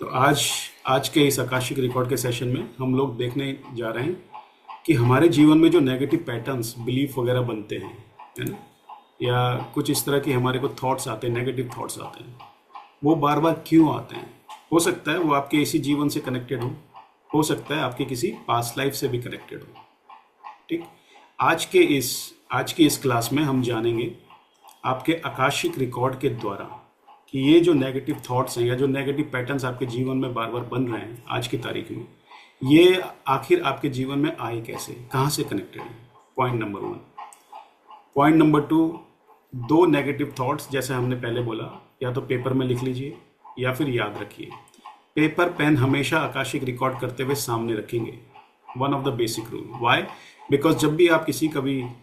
तो आज आज के इस आकाशिक रिकॉर्ड के सेशन में हम लोग देखने जा रहे हैं कि हमारे जीवन में जो नेगेटिव पैटर्न्स बिलीफ वगैरह बनते हैं, है ना, या कुछ इस तरह के हमारे को थॉट्स आते हैं, नेगेटिव थॉट्स आते हैं, वो बार बार क्यों आते हैं। हो सकता है वो आपके इसी जीवन से कनेक्टेड हो सकता है आपके किसी पास्ट लाइफ से भी कनेक्टेड हो। ठीक, आज की इस क्लास में हम जानेंगे आपके आकाशिक रिकॉर्ड के द्वारा कि ये जो नेगेटिव थॉट्स हैं या जो नेगेटिव पैटर्न्स आपके जीवन में बार बार बन रहे हैं आज की तारीख में, ये आखिर आपके जीवन में आए कैसे, कहाँ से कनेक्टेड है। Point number 1। पॉइंट नंबर 2, दो नेगेटिव थॉट्स जैसे हमने पहले बोला, या तो पेपर में लिख लीजिए या फिर याद रखिए। पेपर पेन हमेशा आकाशिक रिकॉर्ड करते हुए सामने रखेंगे, one of the basic rule. Why? Because जब भी आप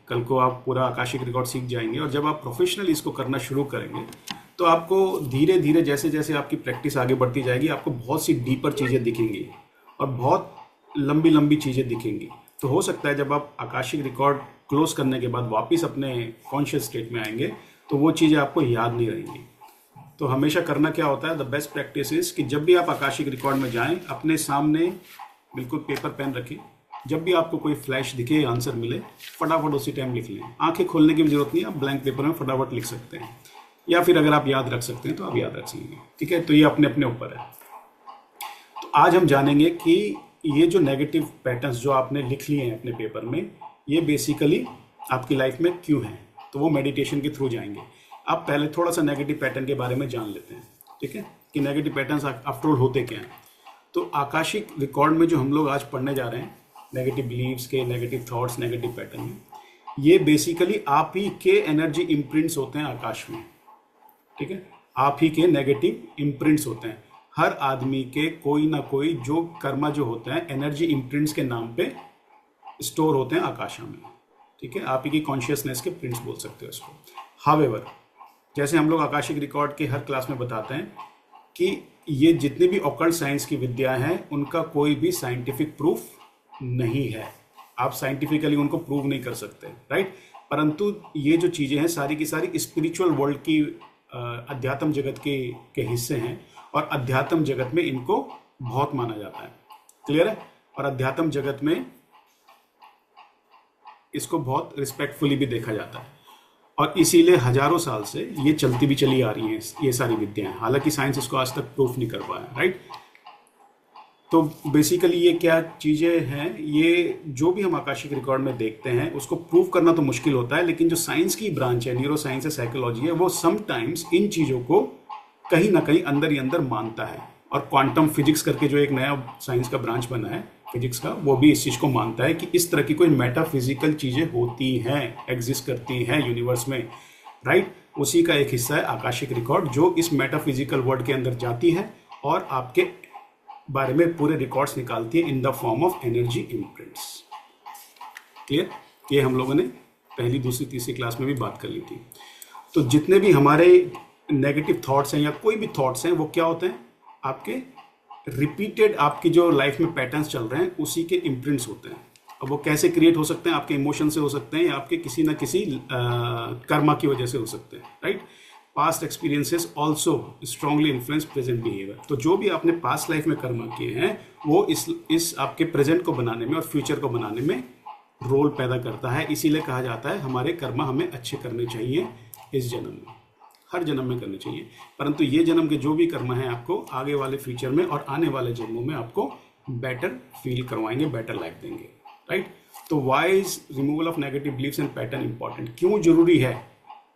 कल को आप पूरा आकाशिक रिकॉर्ड सीख जाएंगे और जब आप प्रोफेशनली इसको करना शुरू करेंगे तो आपको धीरे धीरे जैसे जैसे आपकी प्रैक्टिस आगे बढ़ती जाएगी आपको बहुत सी डीपर चीज़ें दिखेंगी और बहुत लंबी लंबी चीज़ें दिखेंगी। तो हो सकता है जब आप आकाशिक रिकॉर्ड क्लोज करने के बाद वापस अपने कॉन्शियस स्टेट में आएंगे तो वो चीज़ें आपको याद नहीं रहेंगी। तो हमेशा करना क्या होता है, द बेस्ट प्रैक्टिस इज कि जब भी आप आकाशिक रिकॉर्ड में जाएं अपने सामने बिल्कुल पेपर पेन रखें। जब भी आपको कोई फ्लैश दिखे, आंसर मिले, फटाफट उसी टाइम लिख लें। आंखें खोलने की भी जरूरत नहीं है, आप ब्लैंक पेपर में फटाफट लिख सकते हैं, या फिर अगर आप याद रख सकते हैं तो आप याद रख सकेंगे। ठीक है, तो ये अपने अपने ऊपर है। तो आज हम जानेंगे कि ये जो नेगेटिव पैटर्न्स जो आपने लिख लिए हैं अपने पेपर में, ये बेसिकली आपकी लाइफ में क्यों हैं। तो वो मेडिटेशन के थ्रू जाएंगे। आप पहले थोड़ा सा नेगेटिव पैटर्न के बारे में जान लेते हैं, ठीक है, कि नेगेटिव पैटर्न्स आफ्टर ऑल होते क्या हैं। तो आकाशिक रिकॉर्ड में जो हम लोग आज पढ़ने जा रहे हैं, नेगेटिव बिलीव्स के, नेगेटिव थॉट्स, नेगेटिव पैटर्न में, ये बेसिकली आप ही के एनर्जी इम्प्रिंट्स होते हैं आकाश में। ठीक है, आप ही के नेगेटिव इम्प्रिंट्स होते हैं। हर आदमी के कोई ना कोई जो कर्मा जो होते हैं एनर्जी इम्प्रिंट्स के नाम पे स्टोर होते हैं आकाश में। ठीक है, आप ही की कॉन्शियसनेस के प्रिंट्स बोल सकते हो इसको। हावेवर, जैसे हम लोग आकाशिक रिकॉर्ड के हर क्लास में बताते हैं कि ये जितने भी ऑकल्ट साइंस की विद्याएं हैं उनका कोई भी साइंटिफिक प्रूफ नहीं है। आप साइंटिफिकली उनको प्रूव नहीं कर सकते, राइट। परंतु ये जो चीज़ें हैं सारी की सारी स्पिरिचुअल वर्ल्ड की अध्यात्म जगत के हिस्से हैं और अध्यात्म जगत में इनको बहुत माना जाता है। क्लियर है? और अध्यात्म जगत में इसको बहुत रिस्पेक्टफुली भी देखा जाता है और इसीलिए हजारों साल से ये चलती भी चली आ रही हैं ये सारी विद्याएं। हालांकि साइंस इसको आज तक प्रूफ नहीं कर पाया, राइट। तो बेसिकली ये क्या चीज़ें हैं, ये जो भी हम आकाशिक रिकॉर्ड में देखते हैं उसको प्रूव करना तो मुश्किल होता है, लेकिन जो साइंस की ब्रांच है, न्यूरो साइंस है, साइकोलॉजी है, वो समटाइम्स इन चीज़ों को कहीं ना कहीं अंदर ही अंदर मानता है। और क्वांटम फिजिक्स करके जो एक नया साइंस का ब्रांच बना है फिजिक्स का, वो भी इस चीज़ को मानता है कि इस तरह की कोई मेटाफिजिकल चीज़ें होती हैं, एग्जिस्ट करती हैं यूनिवर्स में, राइट। उसी का एक हिस्सा है आकाशिक रिकॉर्ड जो इस मेटाफिजिकल वर्ल्ड के अंदर जाती है और आपके बारे में पूरे रिकॉर्ड्स निकालती है in the form of energy imprints. Clear? ये हम लोगों ने पहली, दूसरी, तीसरी क्लास में भी बात कर ली थी। तो जितने भी हमारे नेगेटिव थॉट्स हैं या कोई भी थॉट्स हैं वो क्या होते हैं, आपके रिपीटेड, आपकी जो लाइफ में पैटर्न्स चल रहे हैं उसी के इम्प्रिंट्स होते हैं। अब वो कैसे क्रिएट हो सकते हैं, आपके इमोशन से हो सकते हैं या आपके किसी ना किसी कर्मा की वजह से हो सकते हैं, right. Past experiences also strongly influence present behaviour. तो जो भी आपने पास्ट लाइफ में कर्मा किए हैं वो इस आपके प्रेजेंट को बनाने में और फ्यूचर को बनाने में रोल पैदा करता है। इसीलिए कहा जाता है हमारे कर्मा हमें अच्छे करने चाहिए इस जन्म में, हर जन्म में करने चाहिए। परंतु ये जन्म के जो भी कर्म हैं आपको आगे वाले फ्यूचर में और आने वाले जन्मों में आपको बेटर फील करवाएंगे, बेटर लाइफ देंगे, राइट। तो why is removal of negative beliefs and pattern important? क्यों जरूरी है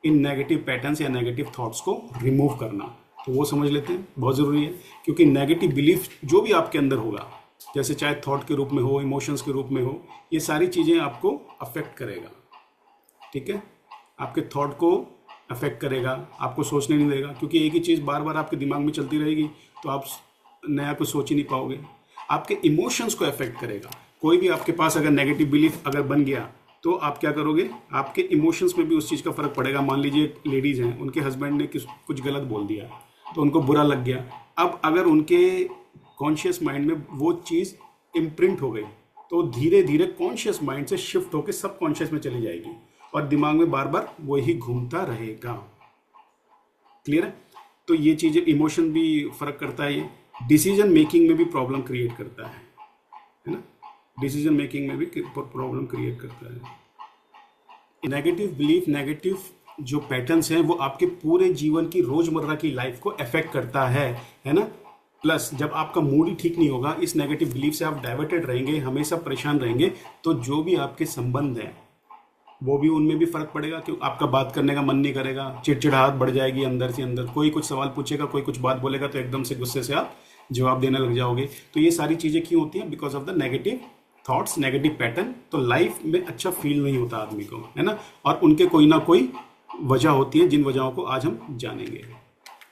इन नेगेटिव पैटर्न्स या नेगेटिव थॉट्स को रिमूव करना? तो वो समझ लेते हैं, बहुत ज़रूरी है। क्योंकि नेगेटिव बिलीफ जो भी आपके अंदर होगा, जैसे चाहे थॉट के रूप में हो, इमोशंस के रूप में हो, ये सारी चीज़ें आपको अफेक्ट करेगा। ठीक है, आपके थॉट को अफेक्ट करेगा, आपको सोचने नहीं देगा। क्योंकि एक ही चीज़ बार बार आपके दिमाग में चलती रहेगी तो आप नया कुछ सोच ही नहीं पाओगे। आपके इमोशंस को अफेक्ट करेगा। कोई भी आपके पास अगर नेगेटिव बिलीफ अगर बन गया तो आप क्या करोगे, आपके इमोशंस में भी उस चीज़ का फ़र्क पड़ेगा। मान लीजिए लेडीज़ हैं, उनके हस्बैंड ने कुछ गलत बोल दिया तो उनको बुरा लग गया। अब अगर उनके कॉन्शियस माइंड में वो चीज़ इम्प्रिंट हो गई तो धीरे धीरे कॉन्शियस माइंड से शिफ्ट होकर सब कॉन्शियस में चली जाएगी और दिमाग में बार बार वही घूमता रहेगा। क्लियर है? तो ये चीज़ें, इमोशन भी फ़र्क करता है ये। डिसीजन मेकिंग में भी प्रॉब्लम क्रिएट करता है ना, डिसीजन मेकिंग में भी प्रॉब्लम क्रिएट करता है। नेगेटिव बिलीफ, नेगेटिव जो पैटर्न्स हैं वो आपके पूरे जीवन की रोजमर्रा की लाइफ को अफेक्ट करता है ना। प्लस जब आपका मूड ही ठीक नहीं होगा, इस नेगेटिव बिलीफ से आप डाइवर्टेड रहेंगे, हमेशा परेशान रहेंगे, तो जो भी आपके संबंध हैं वो भी, उनमें भी फर्क पड़ेगा कि आपका बात करने का मन नहीं करेगा, चिड़चिड़ाहट बढ़ जाएगी अंदर से अंदर, कोई कुछ सवाल पूछेगा, कोई कुछ बात बोलेगा तो एकदम से गुस्से से आप जवाब देने लग जाओगे। तो ये सारी चीज़ें क्यों होती हैं? Because of the negative thoughts, negative pattern. तो लाइफ में अच्छा फील नहीं होता आदमी को, है ना, और उनके कोई ना कोई वजह होती है, जिन वजहों को आज हम जानेंगे।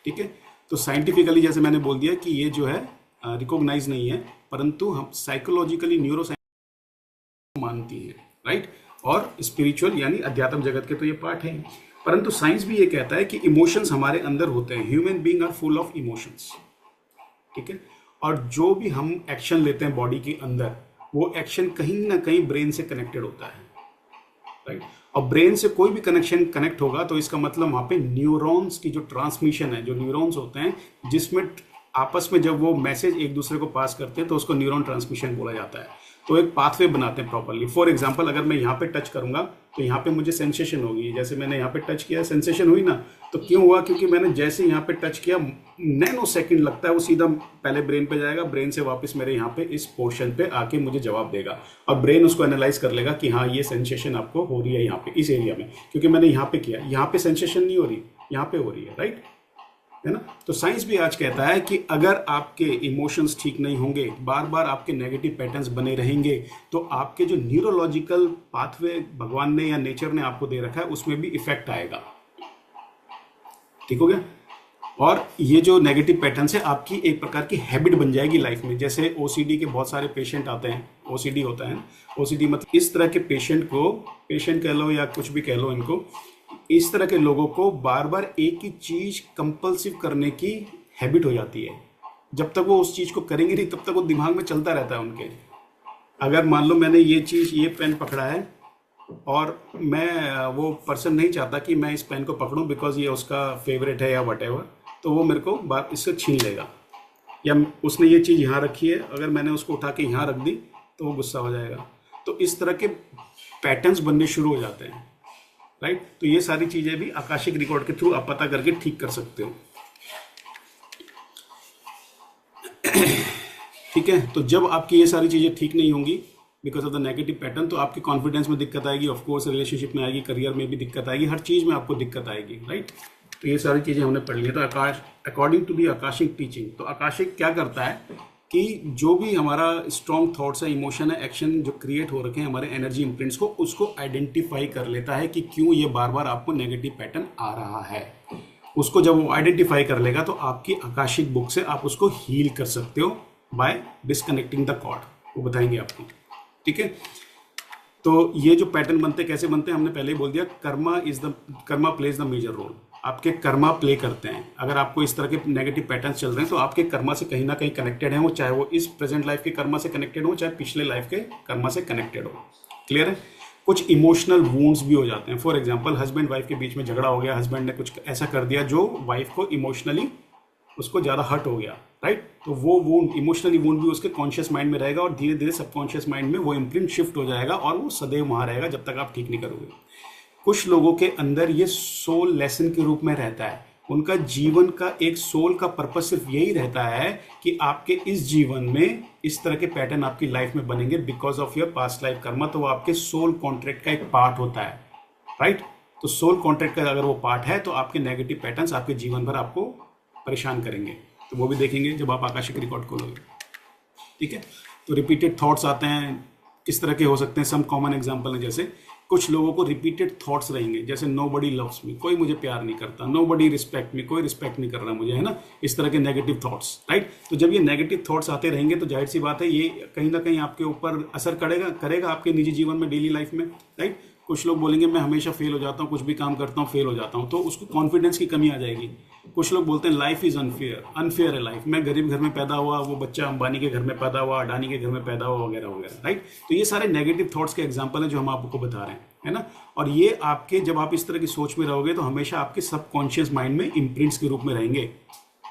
ठीक है, तो साइंटिफिकली जैसे मैंने बोल दिया कि ये जो है रिकॉग्नाइज नहीं है, परंतु हम साइकोलॉजिकली न्यूरोसाइंस मानती है, राइट। और स्पिरिचुअल यानी अध्यात्म जगत के तो ये पार्ट है, परंतु साइंस भी ये कहता है कि इमोशंस हमारे अंदर होते हैं। Human being are full of emotions, ठीक है। और जो भी हम एक्शन लेते हैं बॉडी के अंदर, वो एक्शन कहीं ना कहीं ब्रेन से कनेक्टेड होता है, राइट। और ब्रेन से कोई भी कनेक्शन कनेक्ट होगा तो इसका मतलब वहाँ पे न्यूरॉन्स की जो ट्रांसमिशन है, जो न्यूरॉन्स होते हैं जिसमें आपस में जब वो मैसेज एक दूसरे को पास करते हैं तो उसको न्यूरॉन ट्रांसमिशन बोला जाता है। तो एक पाथवे बनाते हैं प्रॉपरली। फॉर एग्जांपल, अगर मैं यहाँ पे टच करूंगा तो यहाँ पे मुझे सेंसेशन होगी, जैसे मैंने यहाँ पे टच किया सेंसेशन हुई ना, तो क्यों हुआ? क्योंकि मैंने जैसे यहाँ पे टच किया, नैनो सेकंड लगता है वो सीधा पहले ब्रेन पे जाएगा, ब्रेन से वापस मेरे यहाँ पे इस पोर्शन पे आके मुझे जवाब देगा, और ब्रेन उसको एनालाइज कर लेगा कि हाँ ये सेंसेशन आपको हो रही है यहाँ पे इस एरिया में, क्योंकि मैंने यहाँ पे किया, यहाँ पे सेंसेशन नहीं हो रही, यहाँ पे हो रही है, राइट, है ना। तो साइंस भी आज कहता है कि अगर आपके इमोशंस ठीक नहीं होंगे, बार बार आपके नेगेटिव पैटर्न्स बने रहेंगे, तो आपके जो न्यूरोलॉजिकल पाथवे भगवान ने या नेचर ने आपको दे रखा है उसमें भी इफेक्ट आएगा। ठीक हो गया। और ये जो नेगेटिव पैटर्न्स है आपकी एक प्रकार की हैबिट बन जाएगी लाइफ में। जैसे ओसीडी के बहुत सारे पेशेंट आते हैं, ओसीडी होता है, ओसीडी मतलब इस तरह के पेशेंट को, पेशेंट कह लो या कुछ भी कह लो इनको, इस तरह के लोगों को बार बार एक ही चीज कंपल्सिव करने की हैबिट हो जाती है। जब तक वो उस चीज को करेंगे नहीं तब तक वो दिमाग में चलता रहता है उनके। अगर मान लो मैंने ये चीज, ये पेन पकड़ा है और मैं, वो पर्सन नहीं चाहता कि मैं इस पेन को पकड़ूं बिकॉज ये उसका फेवरेट है या वटेवर, तो वो मेरे को इससे छीन लेगा। या उसने ये चीज यहाँ रखी है, अगर मैंने उसको उठा के यहाँ रख दी तो वो गुस्सा हो जाएगा। तो इस तरह के पैटर्न्स बनने शुरू हो जाते हैं, राइट। तो ये सारी चीजें भी आकाशिक रिकॉर्ड के थ्रू आप पता करके ठीक कर सकते हो। ठीक है, तो जब आपकी ये सारी चीजें ठीक नहीं होंगी because of the negative pattern, तो आपके कॉन्फिडेंस में दिक्कत आएगी, ऑफ कोर्स रिलेशनशिप में आएगी, करियर में भी दिक्कत आएगी, हर चीज में आपको दिक्कत आएगी, राइट। तो ये सारी चीजें हमने पढ़ ली। तो according to the Akashic teaching, तो आकाशिक क्या करता है कि जो भी हमारा स्ट्रॉन्ग थॉट्स है, इमोशन है, एक्शन जो क्रिएट हो रखे हैं हमारे एनर्जी इम्प्रिंट्स को, उसको आइडेंटिफाई कर लेता है कि क्यों ये बार बार आपको नेगेटिव पैटर्न आ रहा है। उसको जब वो आइडेंटिफाई कर लेगा तो आपकी आकाशिक बुक से आप उसको हील कर सकते हो बाय डिस्कनेक्टिंग द कॉर्ड, वो बताएंगे आपको। ठीक है, तो ये जो पैटर्न बनते कैसे बनते हैं हमने पहले ही बोल दिया। Karma plays the major role. आपके कर्मा प्ले करते हैं। अगर आपको इस तरह के नेगेटिव पैटर्न्स चल रहे हैं तो आपके कर्मा से कहीं ना कहीं कनेक्टेड हैं वो, चाहे वो इस प्रेजेंट लाइफ के कर्मा से कनेक्टेड हो, चाहे पिछले लाइफ के कर्मा से कनेक्टेड हो। क्लियर है। कुछ इमोशनल वूंड्स भी हो जाते हैं। फॉर एग्जांपल, हस्बैंड वाइफ के बीच में झगड़ा हो गया, हस्बैंड ने कुछ ऐसा कर दिया जो वाइफ को इमोशनली उसको ज़्यादा हर्ट हो गया, राइट। तो वो वूंड, इमोशनली वूंड भी उसके कॉन्शियस माइंड में रहेगा और धीरे धीरे सबकॉन्शियस माइंड में वो इम्प्रिंट शिफ्ट हो जाएगा और वो सदैव वहाँ रहेगा जब तक आप ठीक नहीं करोगे। कुछ लोगों के अंदर ये सोल लेसन के रूप में रहता है। उनका जीवन का एक सोल का पर्पस सिर्फ यही रहता है कि आपके इस जीवन में इस तरह के पैटर्न आपकी लाइफ में बनेंगे because of your past life Karma. तो वो आपके सोल कॉन्ट्रैक्ट का एक पार्ट होता है, राइट। तो सोल कॉन्ट्रैक्ट का अगर वो पार्ट है तो आपके नेगेटिव पैटर्न्स आपके जीवन भर आपको परेशान करेंगे। तो वो भी देखेंगे जब आप आकाशिक रिकॉर्ड खोलोगे। ठीक है, तो रिपीटेड थॉट्स आते हैं, किस तरह के हो सकते हैं। सम कॉमन एग्जांपल है, जैसे कुछ लोगों को रिपीटेड थॉट्स रहेंगे, जैसे नोबडी लव्स मी, कोई मुझे प्यार नहीं करता, नोबडी रिस्पेक्ट मी, कोई रिस्पेक्ट नहीं कर रहा मुझे, है ना। इस तरह के नेगेटिव थॉट्स, राइट। तो जब ये नेगेटिव थॉट्स आते रहेंगे तो जाहिर सी बात है ये कहीं ना कहीं आपके ऊपर असर करेगा आपके निजी जीवन में, डेली लाइफ में, राइट। कुछ लोग बोलेंगे मैं हमेशा फेल हो जाता हूँ, कुछ भी काम करता हूँ फेल हो जाता हूँ, तो उसको कॉन्फिडेंस की कमी आ जाएगी। कुछ लोग बोलते हैं लाइफ इज अनफेयर है लाइफ, मैं गरीब घर में पैदा हुआ, वो बच्चा अंबानी के घर में पैदा हुआ, अडानी के घर में पैदा हुआ, वगैरह वगैरह, राइट। तो ये सारे नेगेटिव थॉट्स के एग्जांपल है जो हम आपको बता रहे हैं, है ना। और ये आपके, जब आप इस तरह की सोच में रहोगे तो हमेशा आपके सबकॉन्शियस माइंड में इम्प्रिंट्स के रूप में रहेंगे।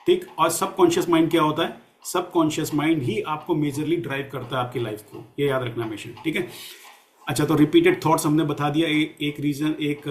ठीक, और सबकॉन्शियस माइंड क्या होता है? सबकॉन्शियस माइंड ही आपको मेजरली ड्राइव करता है आपकी लाइफ को, ये याद रखना हमेशा, ठीक है। अच्छा, तो रिपीटेड थॉट्स हमने बता दिया, एक रीजन, एक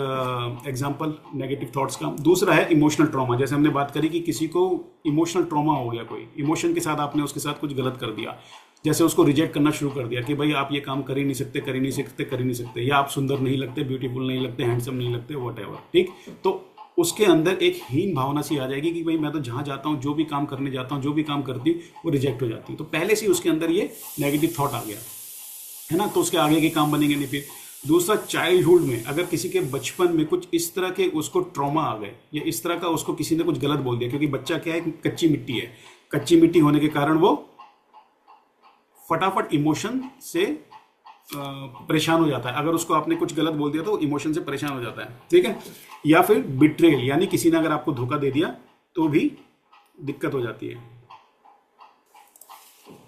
एग्जांपल नेगेटिव थॉट्स का। दूसरा है इमोशनल ट्रॉमा। जैसे हमने बात करी कि किसी को इमोशनल ट्रॉमा हो गया, कोई इमोशन के साथ आपने उसके साथ कुछ गलत कर दिया, जैसे उसको रिजेक्ट करना शुरू कर दिया कि भाई आप ये काम कर ही नहीं सकते, कर ही नहीं सकते, कर ही नहीं सकते, या आप सुंदर नहीं लगते, ब्यूटीफुल नहीं लगते, हैंडसम नहीं लगते, व्हाटएवर, ठीक। तो उसके अंदर एक हीन भावना सी आ जाएगी कि भाई मैं तो जहाँ जाता हूँ, जो भी काम करने जाता हूँ, जो भी काम करती हूँ, वो रिजेक्ट हो जाती है। तो पहले से ही उसके अंदर ये नेगेटिव थॉट आ गया है ना, तो उसके आगे के काम बनेंगे नहीं फिर। दूसरा, चाइल्डहुड में अगर किसी के बचपन में कुछ इस तरह के उसको ट्रॉमा आ गए, या इस तरह का उसको किसी ने कुछ गलत बोल दिया, क्योंकि बच्चा क्या है, कच्ची मिट्टी है, कच्ची मिट्टी होने के कारण वो फटाफट इमोशन से परेशान हो जाता है। अगर उसको आपने कुछ गलत बोल दिया तो इमोशन से परेशान हो जाता है, ठीक है। या फिर बिट्रेल, यानी किसी ने अगर आपको धोखा दे दिया तो भी दिक्कत हो जाती है,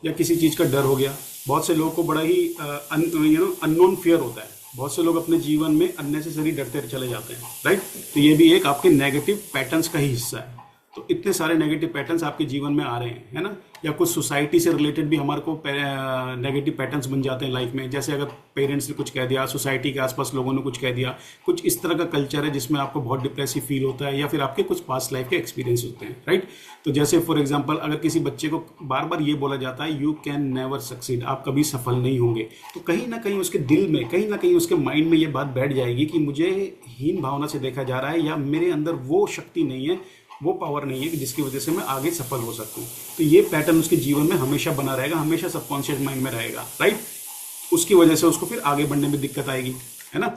या किसी चीज का डर हो गया। बहुत से लोगों को बड़ा ही अननोन फियर होता है, बहुत से लोग अपने जीवन में अननेसेसरी डरते चले जाते हैं, राइट। तो ये भी एक आपके नेगेटिव पैटर्न्स का ही हिस्सा है। तो इतने सारे नेगेटिव पैटर्न्स आपके जीवन में आ रहे हैं, है ना। या कुछ सोसाइटी से रिलेटेड भी हमारे को नेगेटिव पैटर्न्स बन जाते हैं लाइफ में। जैसे अगर पेरेंट्स ने कुछ कह दिया, सोसाइटी के आसपास लोगों ने कुछ कह दिया, कुछ इस तरह का कल्चर है जिसमें आपको बहुत डिप्रेसिव फील होता है, या फिर आपके कुछ पास्ट लाइफ के एक्सपीरियंस होते हैं, राइट। तो जैसे फॉर एग्जाम्पल, अगर किसी बच्चे को बार बार ये बोला जाता है यू कैन नेवर सक्सीड, आप कभी सफल नहीं होंगे, तो कहीं ना कहीं उसके दिल में, कहीं ना कहीं उसके माइंड में ये बात बैठ जाएगी कि मुझे हीन भावना से देखा जा रहा है, या मेरे अंदर वो शक्ति नहीं है, वो पावर नहीं है कि जिसकी वजह से मैं आगे सफल हो सकूं। तो ये पैटर्न उसके जीवन में हमेशा बना रहेगा, हमेशा सबकॉन्शियस माइंड में रहेगा, राइट। उसकी वजह से उसको फिर आगे बढ़ने में दिक्कत आएगी, है ना।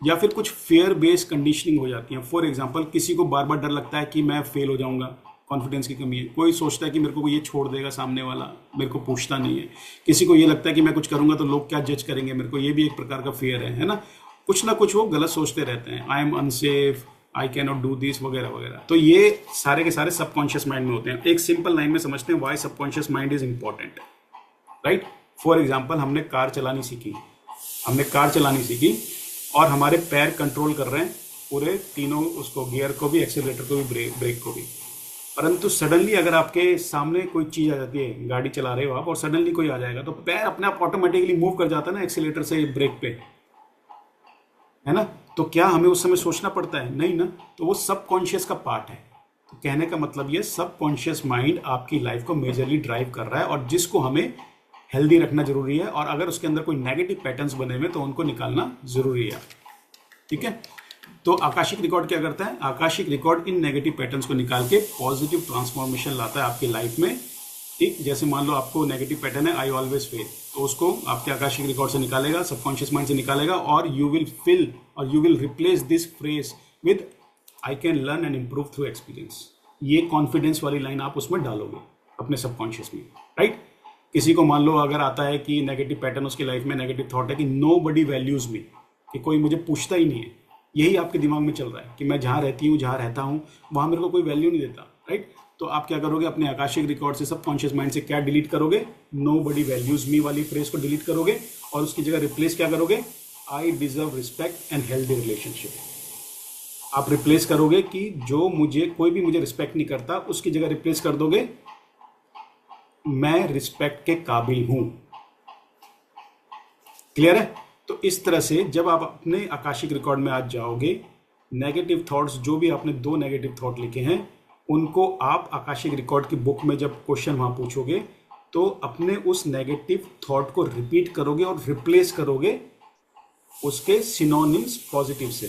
या फिर कुछ फेयर बेस्ड कंडीशनिंग हो जाती है। फॉर एग्जांपल, किसी को बार बार डर लगता है कि मैं फेल हो जाऊंगा, कॉन्फिडेंस की कमी है। कोई सोचता है कि मेरे को ये छोड़ देगा सामने वाला, मेरे को पूछता नहीं है। किसी को ये लगता है कि मैं कुछ करूंगा तो लोग क्या जज करेंगे मेरे को, ये भी एक प्रकार का फेयर है ना। कुछ ना कुछ वो गलत सोचते रहते हैं, I am unsafe, I can not do this, वगैरह वगैरह। तो ये सारे के सारे सबकॉन्शियस माइंड में होते हैं। एक सिंपल लाइन में समझते हैं, why subconscious mind is important, right. For example, हमने कार चलानी सीखी और हमारे पैर कंट्रोल कर रहे हैं पूरे तीनों, उसको गियर को भी, एक्सीलरेटर को भी, ब्रेक को भी। परंतु सडनली अगर आपके सामने कोई चीज आ जाती है, गाड़ी चला रहे हो आप और सडनली कोई आ जाएगा, तो पैर अपने आप ऑटोमेटिकली मूव कर जाता है ना एक्सीलरेटर से ब्रेक पे, है ना। तो क्या हमें उस समय सोचना पड़ता है? नहीं ना। तो वो सबकॉन्शियस का पार्ट है। तो कहने का मतलब ये, सबकॉन्शियस माइंड आपकी लाइफ को मेजरली ड्राइव कर रहा है, और जिसको हमें हेल्दी रखना जरूरी है, और अगर उसके अंदर कोई नेगेटिव पैटर्न्स बने हुए तो उनको निकालना जरूरी है, ठीक है। तो आकाशिक रिकॉर्ड क्या करता है? Akashic record in negative patterns को निकाल के पॉजिटिव ट्रांसफॉर्मेशन लाता है आपकी लाइफ में, ठीक। जैसे मान लो आपको नेगेटिव पैटर्न है आई ऑलवेज फेल, तो उसको आपके आकाशिक रिकॉर्ड से निकालेगा, सबकॉन्शियस माइंड से निकालेगा, और यू विल फिल और you will replace this phrase with I can learn and improve through experience. ये कॉन्फिडेंस वाली लाइन आप उसमें डालोगे अपने सबकॉन्शियस में, राइट। किसी को मान लो अगर आता है कि नेगेटिव पैटर्न उसकी लाइफ में, नेगेटिव थॉट है कि नो बडी वैल्यूज मी, कि कोई मुझे पूछता ही नहीं है, यही आपके दिमाग में चल रहा है कि मैं जहाँ रहती हूँ, जहाँ रहता हूँ, वहाँ मेरे को कोई वैल्यू नहीं देता, राइट। तो आप क्या करोगे? अपने आकाशिक रिकॉर्ड से, सबकॉन्शियस माइंड से क्या डिलीट करोगे? नो बडी वैल्यूज मी वाली फ्रेज को डिलीट करोगे, और उसकी जगह रिप्लेस क्या करोगे? I deserve respect and healthy relationship. आप रिप्लेस करोगे कि जो मुझे, कोई भी मुझे रिस्पेक्ट नहीं करता, उसकी जगह रिप्लेस कर दोगे मैं रिस्पेक्ट के काबिल हूं। क्लियर है? तो इस तरह से जब आप अपने आकाशिक रिकॉर्ड में आज जाओगे, नेगेटिव थॉट्स, जो भी आपने 2 नेगेटिव थॉट लिखे हैं, उनको आप आकाशिक रिकॉर्ड की बुक में जब क्वेश्चन वहां पूछोगे, तो अपने उस नेगेटिव थॉट को रिपीट करोगे और रिप्लेस करोगे उसके सिनोनिम्स पॉजिटिव से।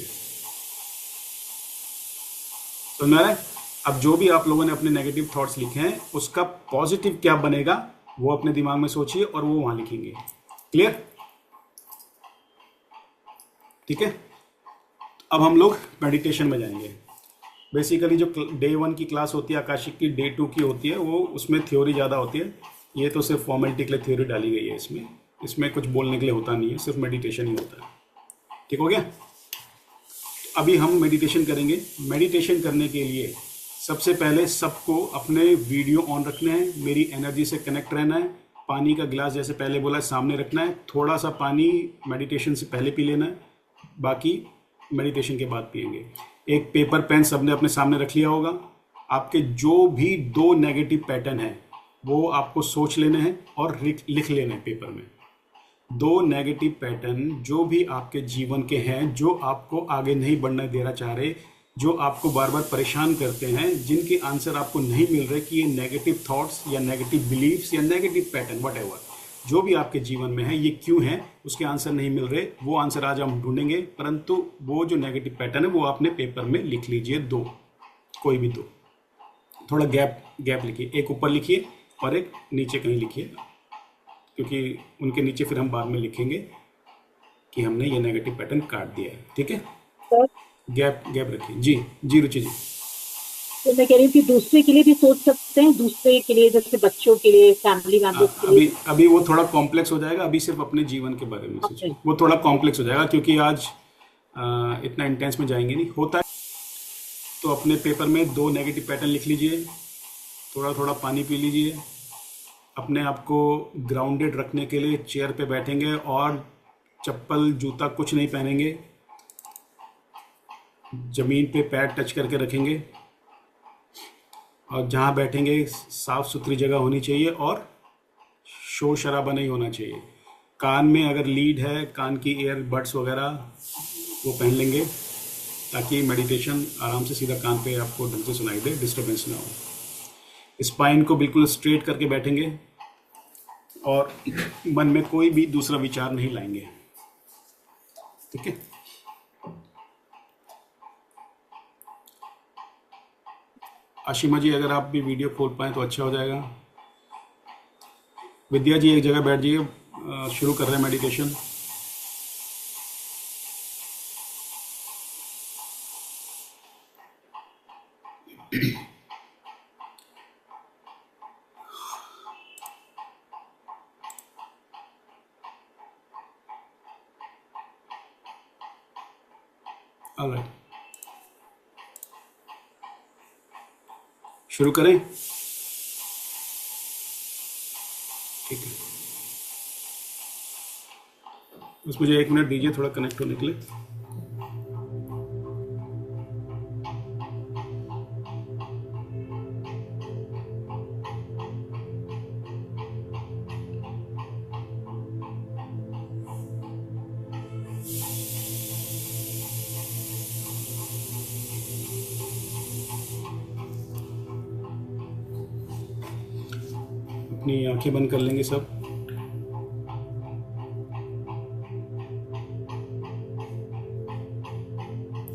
समझ में आ रहा है? अब जो भी आप लोगों ने अपने नेगेटिव थॉट्स लिखे हैं, उसका पॉजिटिव क्या बनेगा वो अपने दिमाग में सोचिए और वो वहां लिखेंगे। क्लियर? ठीक है। अब हम लोग मेडिटेशन में जाएंगे। बेसिकली जो डे 1 की क्लास होती है आकाशिक की, डे 2 की होती है, वो उसमें थ्योरी ज़्यादा होती है। ये तो सिर्फ फॉर्मेलिटी के लिए थ्योरी डाली गई है, इसमें कुछ बोलने के लिए होता नहीं है, सिर्फ मेडिटेशन ही होता है। ठीक हो गया? अभी हम मेडिटेशन करेंगे। मेडिटेशन करने के लिए सबसे पहले सबको अपने वीडियो ऑन रखने हैं, मेरी एनर्जी से कनेक्ट रहना है। पानी का गिलास जैसे पहले बोला सामने रखना है, थोड़ा सा पानी मेडिटेशन से पहले पी लेना है, बाकी मेडिटेशन के बाद पिएंगे। एक पेपर पेन सबने अपने सामने रख लिया होगा। आपके जो भी 2 नेगेटिव पैटर्न है, वो आपको सोच लेने हैं और लिख लेने हैं पेपर में। 2 नेगेटिव पैटर्न जो भी आपके जीवन के हैं, जो आपको आगे नहीं बढ़ने देना चाह रहे, जो आपको बार बार परेशान करते हैं, जिनके आंसर आपको नहीं मिल रहे, कि ये नेगेटिव थॉट्स या नेगेटिव बिलीव्स या नेगेटिव पैटर्न व्हाटएवर जो भी आपके जीवन में है, ये क्यों है, उसके आंसर नहीं मिल रहे। वो आंसर आज हम ढूंढेंगे, परंतु वो जो नेगेटिव पैटर्न है वो आपने पेपर में लिख लीजिए, 2, कोई भी 2। थोड़ा गैप लिखिए, एक ऊपर लिखिए और एक नीचे कहीं लिखिए, क्योंकि उनके नीचे फिर हम बाद में लिखेंगे कि हमने ये नेगेटिव पैटर्न काट दिया है। ठीक है, सर गैप रखिए। जी रुचि जी। तो मैं कह रही हूँ कि दूसरे के लिए भी सोच सकते हैं, दूसरे के लिए जैसे बच्चों के लिए, फैमिली मेंबर्स के लिए। अभी वो थोड़ा कॉम्प्लेक्स हो जाएगा। अभी सिर्फ अपने जीवन के बारे में सोचिए, वो थोड़ा कॉम्प्लेक्स हो जाएगा, क्योंकि आज इतना इंटेंस में जाएंगे नहीं, होता है। तो अपने पेपर में 2 नेगेटिव पैटर्न लिख लीजिए, थोड़ा थोड़ा पानी पी लीजिए, अपने आप को ग्राउंडेड रखने के लिए चेयर पे बैठेंगे और चप्पल जूता कुछ नहीं पहनेंगे, ज़मीन पे पैर टच करके रखेंगे, और जहाँ बैठेंगे साफ़ सुथरी जगह होनी चाहिए और शोर शराबा नहीं होना चाहिए। कान में अगर लीड है, कान की ईयरबड्स वगैरह वो पहन लेंगे, ताकि मेडिटेशन आराम से सीधा कान पे आपको ढंग से सुनाई दे, डिस्टर्बेंस ना हो। स्पाइन को बिल्कुल स्ट्रेट करके बैठेंगे और मन में कोई भी दूसरा विचार नहीं लाएंगे। ठीक है, आशिमा जी अगर आप भी वीडियो खोल पाएँ तो अच्छा हो जाएगा। विद्या जी एक जगह बैठ जाइए, शुरू कर रहे हैं मेडिटेशन। ऑलराइट, शुरू करें। ठीक है, बस मुझे 1 मिनट दीजिए थोड़ा कनेक्ट होने के लिए। अपनी आंखें बंद कर लेंगे सब।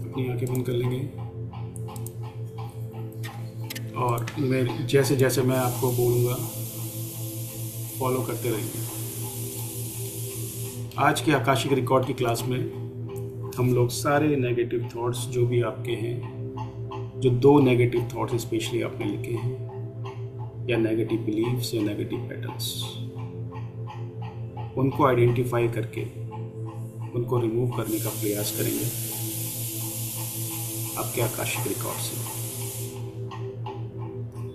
अपनी आंखें बंद कर लेंगे और मैं जैसे जैसे मैं आपको बोलूँगा फॉलो करते रहेंगे। आज के आकाशिक रिकॉर्ड की क्लास में हम लोग सारे नेगेटिव थॉट्स जो भी आपके हैं, जो 2 नेगेटिव थॉट्स स्पेशली आपने लिखे हैं, या नेगेटिव बिलीव्स या नेगेटिव पैटर्न्स, उनको आइडेंटिफाई करके उनको रिमूव करने का प्रयास करेंगे आपके आकाशिक रिकॉर्ड से।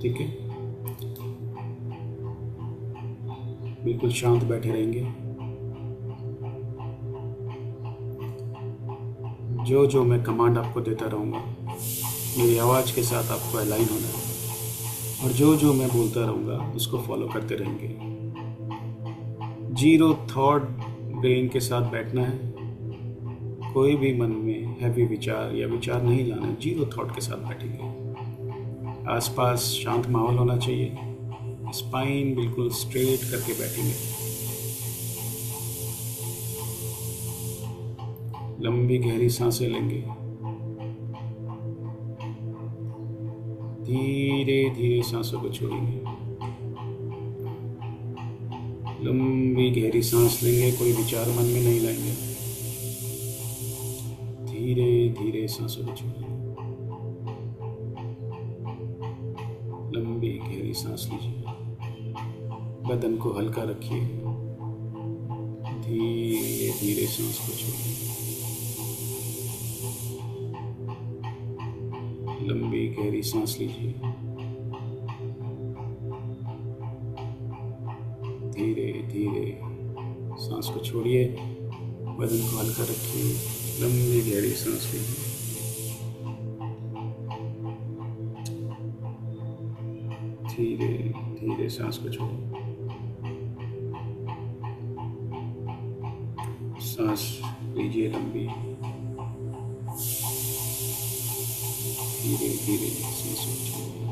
ठीक है, बिल्कुल शांत बैठे रहेंगे। जो जो मैं कमांड आपको देता रहूँगा, मेरी आवाज़ के साथ आपको अलाइन होना है, और जो जो मैं बोलता रहूँगा उसको फॉलो करते रहेंगे। 0 थॉट ब्रेन के साथ बैठना है, कोई भी मन में हैवी विचार या विचार नहीं लाना है, 0 थॉट के साथ बैठेंगे। आसपास शांत माहौल होना चाहिए, स्पाइन बिल्कुल स्ट्रेट करके बैठेंगे। लंबी गहरी सांसें लेंगे, धीरे धीरे सांसों को छोड़ेंगे। लंबी गहरी सांस लेंगे, कोई विचार मन में नहीं लाएंगे। धीरे धीरे सांसों को छोड़ेंगे। लंबी गहरी सांस लीजिए, बदन को हल्का रखिए, धीरे धीरे सांस को छोड़िए। लंबी गहरी सांस लीजिए, धीरे धीरे सांस को छोड़िए, बदन को हल्का रखिए, लंबी गहरी सांस लीजिए। धीरे धीरे धीरे सांस को छोड़ो। सांस लीजिए लंबी, धीरे धीरे सांस छोड़िए।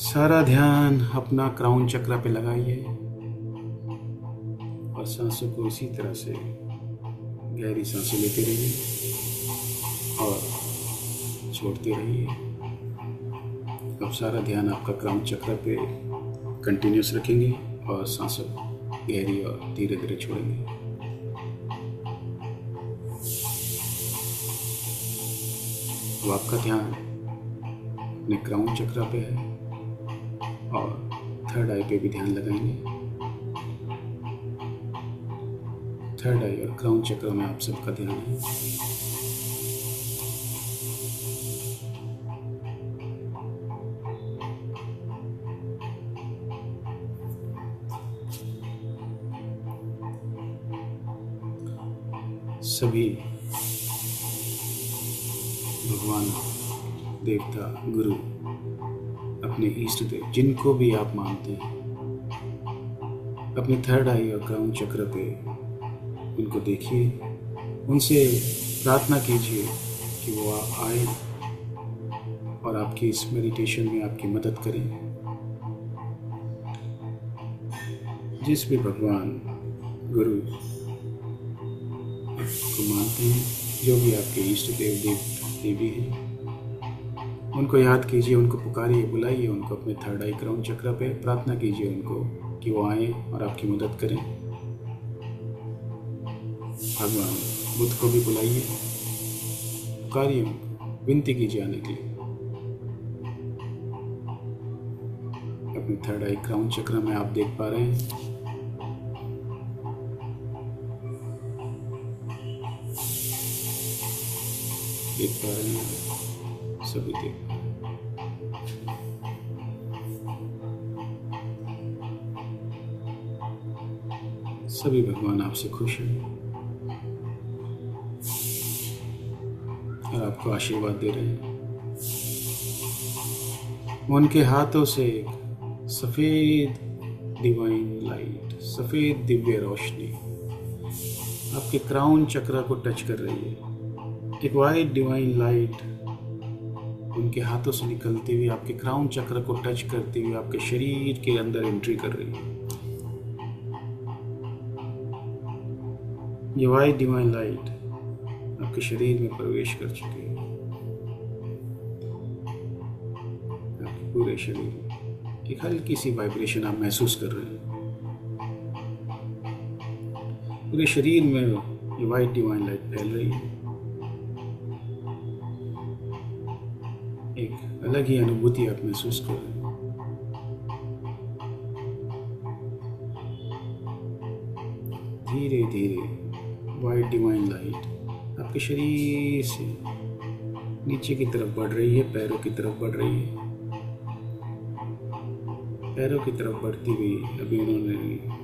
सारा ध्यान अपना क्राउन चक्र पे लगाइए और सांसों को इसी तरह से गहरी सांसें लेते रहिए और छोड़ते रहिए। अब सारा ध्यान आपका क्राउन चक्र पे कंटिन्यूस रखेंगे और सांसों गहरी और धीरे धीरे छोड़ेंगे। अब आपका ध्यान अपने क्राउन चक्र पे है और थर्ड आई पे भी ध्यान लगाएंगे। थर्ड आई और क्राउन चक्र में आप सबका ध्यान है। सभी भगवान, देवता, गुरु, अपने इष्ट देव जिनको भी आप मानते हैं, अपने थर्ड आई और क्राउन चक्र पे उनको देखिए, उनसे प्रार्थना कीजिए कि वो आए और आपकी इस मेडिटेशन में आपकी मदद करें। जिस भी भगवान, गुरु को मानते हैं, जो भी आपके इष्ट देव देवी हैं, उनको याद कीजिए, उनको पुकारिए, बुलाइए उनको अपने थर्ड आई क्राउन चक्र पे। प्रार्थना कीजिए उनको कि वो आए और आपकी मदद करें। भगवान बुद्ध को भी बुलाइए, पुकारिए उनको, विनती कीजिए आने के लिए। अपने थर्ड आई क्राउन चक्र में आप देख पा रहे हैं सभी देख पा रहे हैं। सभी भगवान आपसे खुश हैं और आपको आशीर्वाद दे रहे हैं। उनके हाथों से सफेद डिवाइन लाइट, सफेद दिव्य रोशनी आपके क्राउन चक्र को टच कर रही है। एक वाइट डिवाइन लाइट उनके हाथों से निकलती हुई आपके क्राउन चक्र को टच करती हुई आपके शरीर के अंदर एंट्री कर रही है। ये वाइट डिवाइन लाइट आपके शरीर में प्रवेश कर चुकी है। आपके पूरे शरीर में एक हल्की सी वाइब्रेशन आप महसूस कर रहे हैं। पूरे शरीर में ये वाइट डिवाइन लाइट फैल रही है। एक अलग ही अनुभूति आप महसूस कर रहे हैं। धीरे धीरे वाइट डिवाइन लाइट आपके शरीर से नीचे की तरफ बढ़ रही है, पैरों की तरफ बढ़ रही है। पैरों की तरफ बढ़ती हुई अभी उन्होंने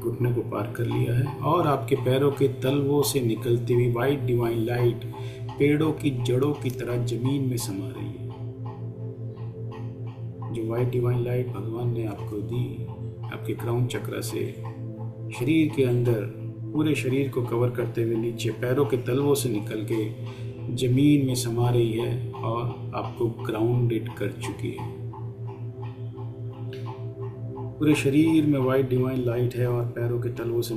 घुटने को पार कर लिया है और आपके पैरों के तलवों से निकलती हुई वाइट डिवाइन लाइट पेड़ों की जड़ों की तरह जमीन में समा रही है। जो वाइट डिवाइन लाइट भगवान ने आपको दी, आपके क्राउन चक्र से शरीर के अंदर पूरे शरीर को कवर करते हुए नीचे पैरों के तलवों से निकल के जमीन में समा रही है और आपको ग्राउंडेड कर चुकी है। पूरे शरीर में वाइट डिवाइन लाइट है और पैरों के तलवों से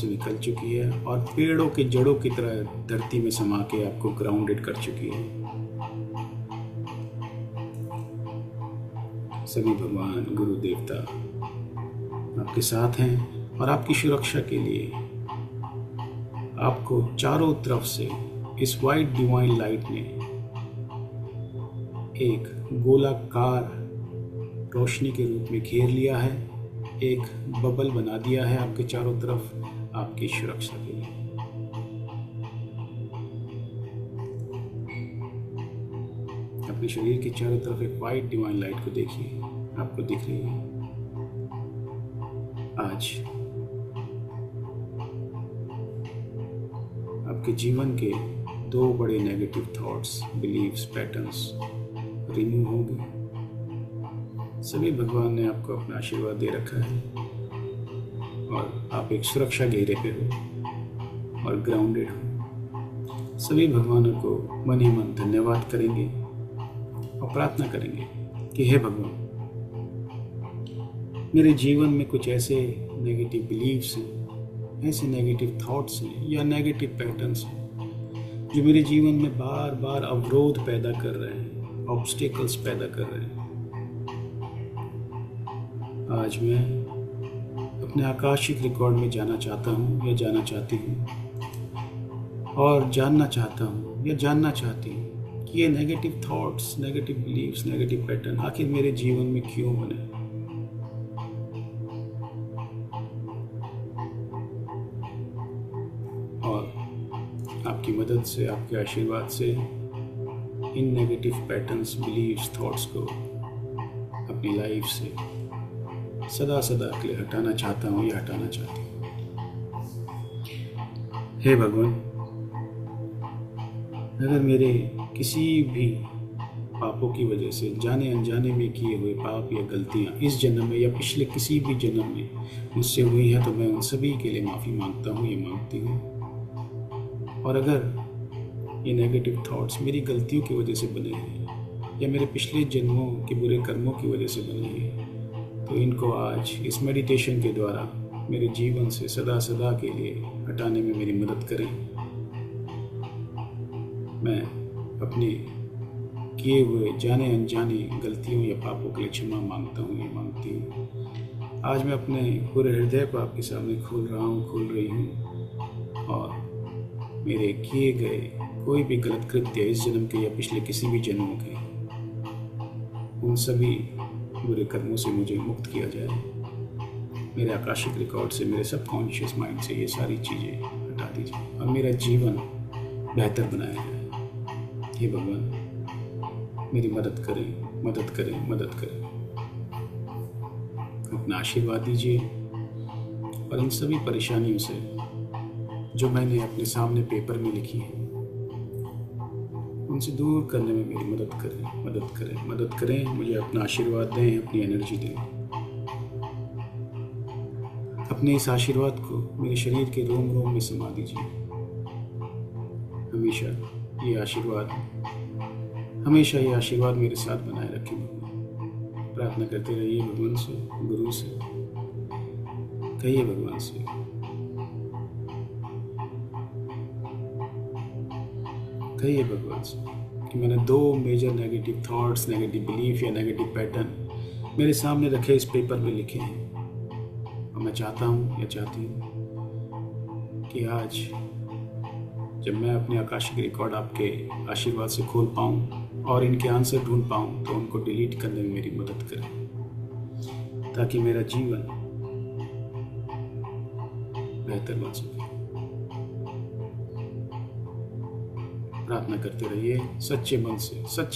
निकल चुकी है और पेड़ों के जड़ों की तरह धरती में समा के आपको ग्राउंडेड कर चुकी है। सभी भगवान, गुरु, देवता आपके साथ हैं और आपकी सुरक्षा के लिए आपको चारों तरफ से इस वाइट डिवाइन लाइट ने एक गोलाकार रोशनी के रूप में घेर लिया है, एक बबल बना दिया है आपके चारों तरफ आपकी सुरक्षा के लिए। अपने शरीर के चारों तरफ एक वाइट डिवाइन लाइट को देखिए, आपको दिख रही है। आज आपके जीवन के दो बड़े negative thoughts, beliefs, patterns remove होगी। सभी भगवान ने आपको अपना आशीर्वाद दे रखा है और आप एक सुरक्षा घेरे पे हो और ग्राउंडेड हो। सभी भगवानों को मन ही मन धन्यवाद करेंगे और प्रार्थना करेंगे कि हे भगवान, मेरे जीवन में कुछ ऐसे नेगेटिव बिलीव्स हैं, ऐसे नेगेटिव थॉट्स हैं या नेगेटिव पैटर्न्स हैं जो मेरे जीवन में बार बार अवरोध पैदा कर रहे हैं, ऑब्स्टेकल्स पैदा कर रहे हैं। आज मैं अपने आकाशिक रिकॉर्ड में जाना चाहता हूँ या जाना चाहती हूँ और जानना चाहता हूँ या जानना चाहती हूँ कि ये negative thoughts, negative beliefs, negative pattern आखिर मेरे जीवन में क्यों बने। और आपकी मदद से, आपके आशीर्वाद से इन नेगेटिव पैटर्न्स, बिलीव्स, थॉट्स को अपनी लाइफ से सदा सदा के लिए हटाना चाहता हूँ या हटाना चाहती हूँ। हे भगवान, अगर मेरे किसी भी पापों की वजह से, जाने अनजाने में किए हुए पाप या गलतियाँ इस जन्म में या पिछले किसी भी जन्म में मुझसे हुई हैं, तो मैं उन सभी के लिए माफ़ी मांगता हूँ या मांगती हूँ। और अगर ये नेगेटिव थॉट्स मेरी गलतियों की वजह से बने हैं या मेरे पिछले जन्मों के बुरे कर्मों की वजह से बने हैं, तो इनको आज इस मेडिटेशन के द्वारा मेरे जीवन से सदा सदा के लिए हटाने में मेरी मदद करें। मैं अपने किए हुए जाने अनजाने गलतियों या पापों के लिए क्षमा मांगता हूँ या मांगती हूँ। आज मैं अपने पूरे हृदय को आपके सामने खोल रहा हूँ, खोल रही हूँ और मेरे किए गए कोई भी गलत कृत्य इस जन्म के या पिछले किसी भी जन्मों के, उन सभी बुरे कर्मों से मुझे मुक्त किया जाए। मेरे आकाशिक रिकॉर्ड से, मेरे सबकॉन्शियस माइंड से ये सारी चीज़ें हटा दीजिए और मेरा जीवन बेहतर बनाया जाए। हे भगवान, मेरी मदद करें, मदद करें, मदद करें। अपना आशीर्वाद दीजिए और इन सभी परेशानियों से जो मैंने अपने सामने पेपर में लिखी है, उनसे दूर करने में मेरी मदद करें, मदद करें, मदद करें। मुझे अपना आशीर्वाद दें, अपनी एनर्जी दें। अपने इस आशीर्वाद को मेरे शरीर के रोम रोम में समा दीजिए। हमेशा ये आशीर्वाद मेरे साथ बनाए रखें। प्रार्थना करते रहिए भगवान से, गुरु से। कहिए भगवान से, कहिए भगवान से कि मैंने 2 major negative thoughts, negative belief या नेगेटिव पैटर्न मेरे सामने रखे इस पेपर में लिखे हैं और मैं चाहता हूँ या चाहती हूँ कि आज जब मैं अपने आकाशिक रिकॉर्ड आपके आशीर्वाद से खोल पाऊँ और इनके आंसर ढूंढ पाऊँ, तो उनको डिलीट करने में मेरी मदद करें ताकि मेरा जीवन बेहतर बन सके। प्रार्थना करते रहिए, सच्चे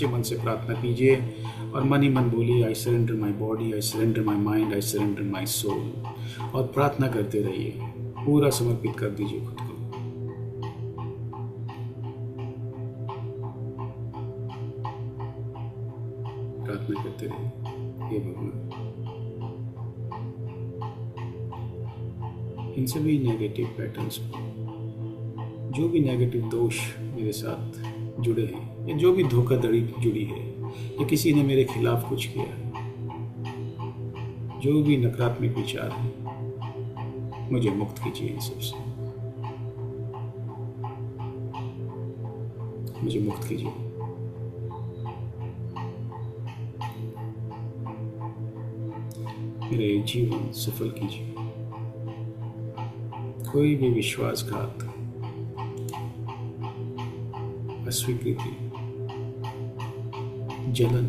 मन से प्रार्थना कीजिए और मन ही मन बोलिए, I surrender my body, I surrender my mind, I surrender my soul. और प्रार्थना करते रहिए, पूरा समर्पित कर दीजिए खुद को। प्रार्थना करते रहिए, हे भगवान, इन सभी नेगेटिव पैटर्न्स को, जो भी नेगेटिव दोष मेरे साथ जुड़े हैं या जो भी धोखाधड़ी जुड़ी है या किसी ने मेरे खिलाफ कुछ किया है, जो भी नकारात्मक विचार है, मुझे मुक्त कीजिए इन सबसे। मुझे मुक्त कीजिए। मेरे जीवन सफल कीजिए। कोई भी विश्वासघात, अस्वीकृति, जलन,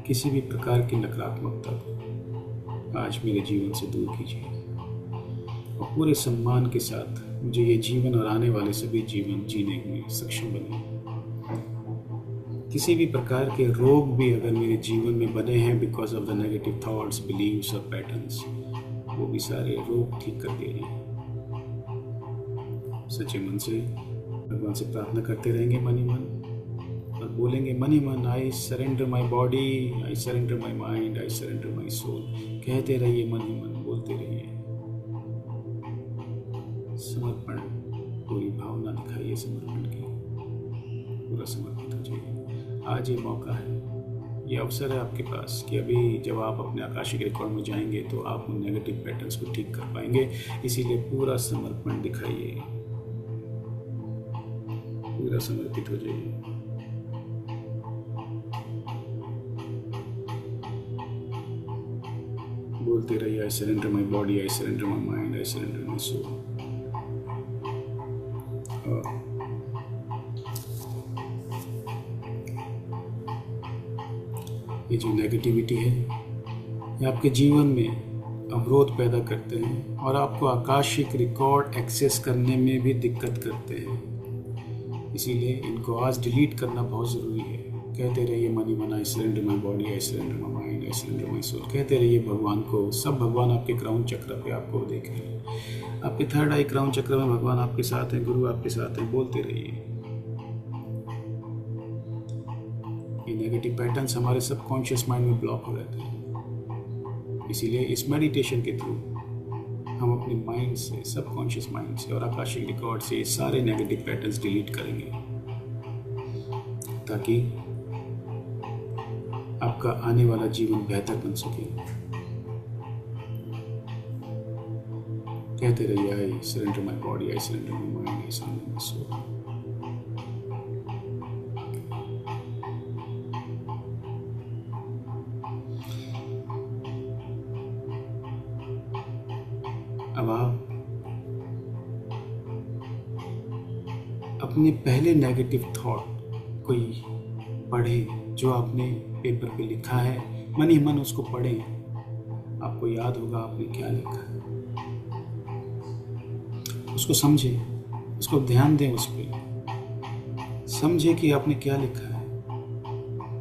किसी भी प्रकार की नकारात्मकता को आज मेरे जीवन से दूर कीजिए और पूरे सम्मान के साथ मुझे ये जीवन और आने वाले सभी जीवन जीने में सक्षम बने। किसी भी प्रकार के रोग भी अगर मेरे जीवन में बने हैं because of the negative thoughts, beliefs और पैटर्न्स, वो भी सारे रोग ठीक कर दिए हैं। सच्चे मन से भगवान से प्रार्थना करते रहेंगे मन ही मन बोलेंगे मन ही मन, I surrender my body, I surrender my mind, I surrender my soul. कहते रहिए मन ही मन, बोलते रहिए। समर्पण, पूरी भावना दिखाइए समर्पण की, पूरा समर्पित हो जाइए। आज ये मौका है, ये अवसर है आपके पास कि अभी जब आप अपने आकाशिक रिकॉर्ड में जाएंगे तो आप उन नेगेटिव पैटर्न्स को ठीक कर पाएंगे। इसीलिए पूरा समर्पण दिखाइए, पूरा समर्पित हो जाइए। बोलते रहिए, I surrender my body, I surrender my mind, I surrender my soul. ये जो नेगेटिविटी है, ये आपके जीवन में अवरोध पैदा करते हैं और आपको आकाशिक रिकॉर्ड एक्सेस करने में भी दिक्कत करते हैं। इसीलिए इनको आज डिलीट करना बहुत ज़रूरी है। कहते रहिए मन ही मन, I surrender my body, I surrender my mind, I surrender my soul. कहते रहिए भगवान को। सब भगवान आपके क्राउन चक्र पे आपको देख रहे हैं। आपके थर्ड आई क्राउन चक्र में भगवान आपके साथ हैं, गुरु आपके साथ हैं। बोलते रहिए। ये नेगेटिव पैटर्न्स हमारे सबकॉन्शियस माइंड में ब्लॉक हो रहते हैं। इसीलिए इस मेडिटेशन के थ्रू हम अपने माइंड से, सबकॉन्शियस माइंड से और आकाशिक रिकॉर्ड से सारे नेगेटिव पैटर्न्स डिलीट करेंगे, ताकि आपका आने वाला जीवन बेहतर बन सके। कहते रहिए, I surrender my body, I surrender my mind, I surrender my soul. अब आप अपने पहले नेगेटिव थॉट कोई पढ़े जो आपने पेपर पे लिखा है, मन ही मन उसको पढ़ें। आपको याद होगा आपने क्या लिखा है। उसको समझें, उसको ध्यान दें, उस पर समझे कि आपने क्या लिखा है।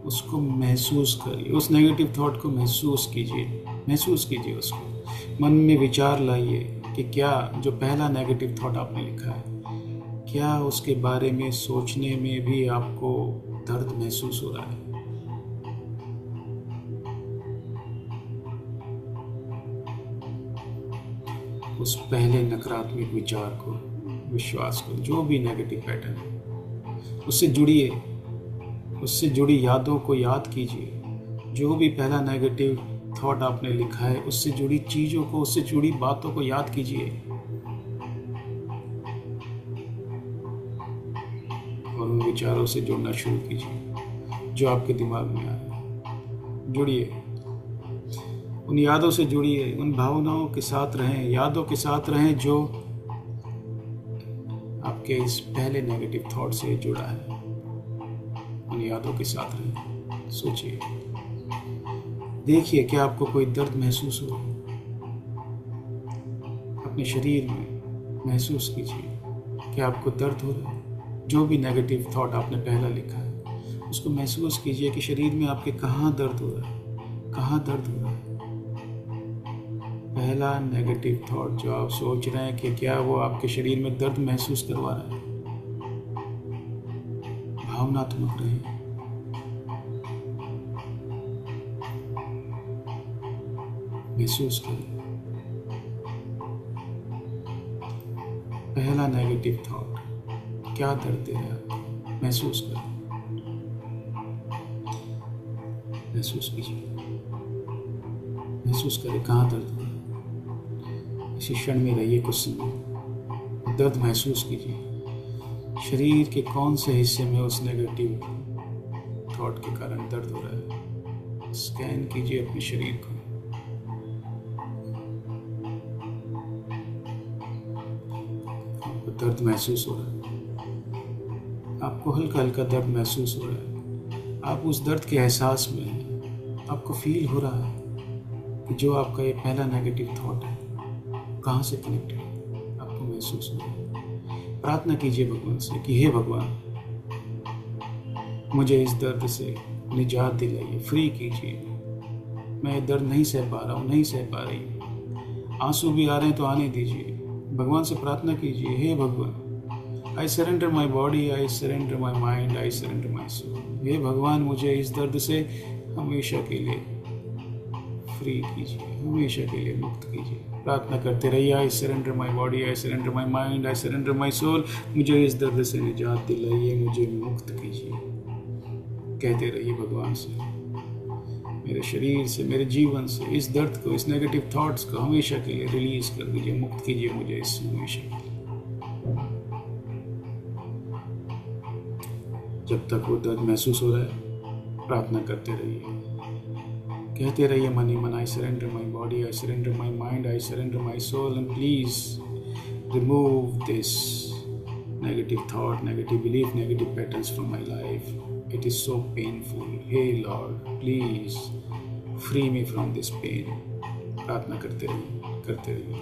उसको महसूस करिए, उस नेगेटिव थॉट को महसूस कीजिए उसको। मन में विचार लाइए कि क्या जो पहला नेगेटिव थॉट आपने लिखा है, क्या उसके बारे में सोचने में भी आपको दर्द महसूस हो रहा है। उस पहले नकारात्मक विचार को, विश्वास को, जो भी नेगेटिव पैटर्न है, उससे जुड़िए, उससे जुड़ी यादों को याद कीजिए। जो भी पहला नेगेटिव थॉट आपने लिखा है, उससे जुड़ी चीज़ों को, उससे जुड़ी बातों को याद कीजिए और उन विचारों से जुड़ना शुरू कीजिए जो आपके दिमाग में आए। जुड़िए, उन यादों से जुड़िए, उन भावनाओं के साथ रहें, यादों के साथ रहें जो आपके इस पहले नेगेटिव थॉट से जुड़ा है। उन यादों के साथ रहें, सोचिए, देखिए क्या आपको कोई दर्द महसूस हो। अपने शरीर में महसूस कीजिए क्या आपको दर्द हो रहा है। जो भी नेगेटिव थॉट आपने पहला लिखा है, उसको महसूस कीजिए कि शरीर में आपके कहाँ दर्द हो रहा है, कहाँ दर्द हो रहा है। पहला नेगेटिव थॉट जो आप सोच रहे हैं कि क्या वो आपके शरीर में दर्द महसूस करवा रहा है। भावनात्मक रहें, महसूस करें। पहला नेगेटिव थॉट क्या दर्द दे रहा है, महसूस करें, महसूस कीजिए, महसूस करें कहाँ दर्द हो रहा है। इसी क्षण में रहिए कुछ समय, दर्द महसूस कीजिए। शरीर के कौन से हिस्से में उस नेगेटिव थॉट के कारण दर्द हो रहा है। स्कैन कीजिए अपने शरीर को। दर्द महसूस हो रहा है, आपको हल्का हल्का दर्द महसूस हो रहा है। आप उस दर्द के एहसास में हैं। आपको फील हो रहा है कि जो आपका ये पहला नेगेटिव थॉट है कहाँ से कनेक्टेड है, आपको महसूस हो रहा है। प्रार्थना कीजिए भगवान से कि हे भगवान, मुझे इस दर्द से निजात दिलाइए, फ्री कीजिए। मैं ये दर्द नहीं सह पा रहा हूँ, नहीं सह पा रही हूँ। आंसू भी आ रहे हैं तो आने दीजिए। भगवान से प्रार्थना कीजिए, हे भगवान, I surrender my body, I surrender my mind, I surrender my soul. हे भगवान, मुझे इस दर्द से हमेशा के लिए फ्री कीजिए, हमेशा के लिए मुक्त कीजिए। प्रार्थना करते रहिए, I surrender my body, I surrender my mind, I surrender my soul. मुझे इस दर्द से निजात दिलाइए, मुझे मुक्त कीजिए। कहते रहिए भगवान से, मेरे शरीर से, मेरे जीवन से इस दर्द को, इस नेगेटिव थॉट्स को हमेशा के लिए रिलीज कर दीजिए, मुक्त कीजिए मुझे इस हमेशा के लिए। जब तक वो दर्द महसूस हो रहा है, प्रार्थना करते रहिए, कहते रहिए मन ही मन, I surrender my body, I surrender my mind, I surrender my soul, and please remove this negative thought, negative belief, negative patterns from my life. It is so painful. Hey Lord, please free me from this pain. प्रार्थना करते रहिए, करते रहिए।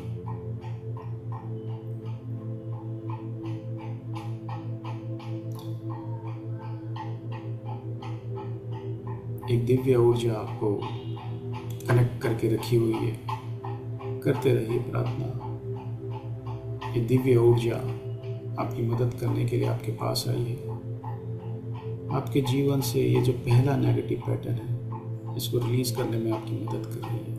एक दिव्य ऊर्जा आपको connect करके रखी हुई है, करते रहिए प्रार्थना। ये दिव्य ऊर्जा आपकी मदद करने के लिए आपके पास आई है। आपके जीवन से ये जो पहला नेगेटिव पैटर्न है, इसको रिलीज करने में आपकी मदद कर रही है।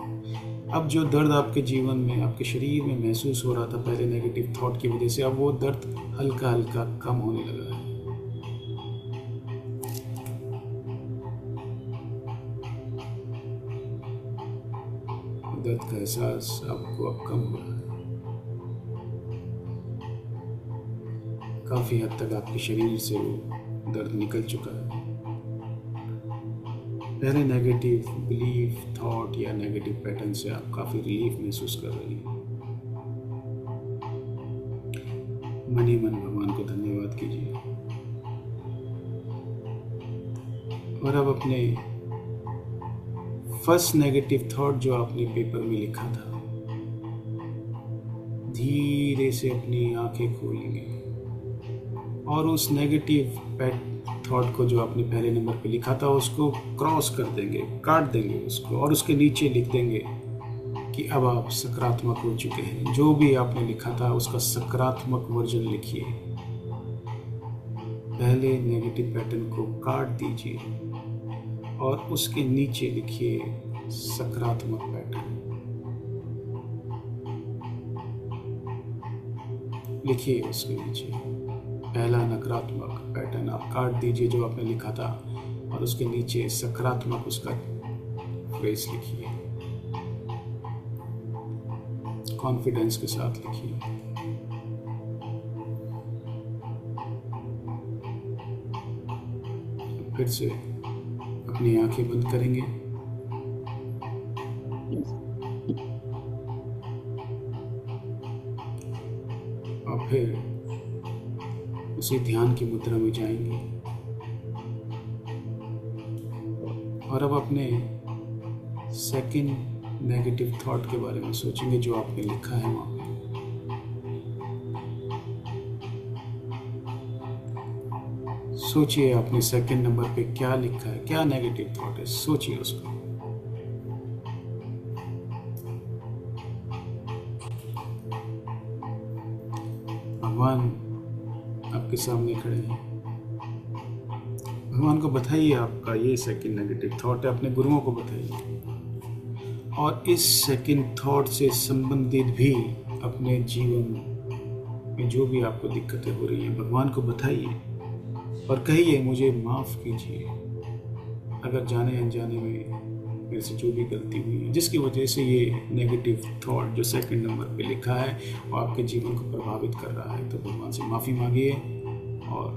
अब जो दर्द आपके जीवन में, आपके शरीर में महसूस हो रहा था पहले नेगेटिव थॉट की वजह से, अब वो दर्द हल्का हल्का कम होने लगा है। दर्द का एहसास आपको अब कम हो रहा है। काफी हद तक आपके शरीर से वो दर्द निकल चुका है। पहले नेगेटिव बिलीफ, थॉट या नेगेटिव पैटर्न से आप काफी रिलीफ महसूस कर रही हैं। मन ही मन भगवान को धन्यवाद कीजिए और अब अपने फर्स्ट नेगेटिव थॉट जो आपने पेपर में लिखा था, धीरे से अपनी आंखें खोलेंगे और उस नेगेटिव थॉट को जो आपने पहले नंबर पे लिखा था उसको क्रॉस कर देंगे, काट देंगे उसको, और उसके नीचे लिख देंगे कि अब आप सकारात्मक हो चुके हैं। जो भी आपने लिखा था उसका सकारात्मक वर्जन लिखिए। पहले नेगेटिव पैटर्न को काट दीजिए और उसके नीचे लिखिए सकारात्मक पैटर्न। लिखिए उसके नीचे पहला नकारात्मक पैटर्न आप काट दीजिए जो आपने लिखा था, और उसके नीचे सकारात्मक उसका फ्रेज लिखिए। कॉन्फिडेंस के साथ लिखिए। फिर से अपनी आंखें बंद करेंगे और फिर उसी ध्यान की मुद्रा में जाएंगे और अब अपने सेकंड नेगेटिव थॉट के बारे में सोचेंगे जो आपने लिखा है वहां पे। सोचिए आपने सेकंड नंबर पे क्या लिखा है, क्या नेगेटिव थॉट है, सोचिए उसको। भगवान आपके सामने खड़े हैं। भगवान को बताइए आपका ये सेकंड नेगेटिव थॉट है, अपने गुरुओं को बताइए और इस सेकंड थॉट से संबंधित भी अपने जीवन में जो भी आपको दिक्कतें हो रही हैं भगवान को बताइए और कहिए मुझे माफ कीजिए अगर जाने अनजाने में मेरे से जो भी गलती हुई है जिसकी वजह से ये नेगेटिव थॉट जो सेकंड नंबर पे लिखा है वो आपके जीवन को प्रभावित कर रहा है। तो भगवान से माफ़ी मांगिए और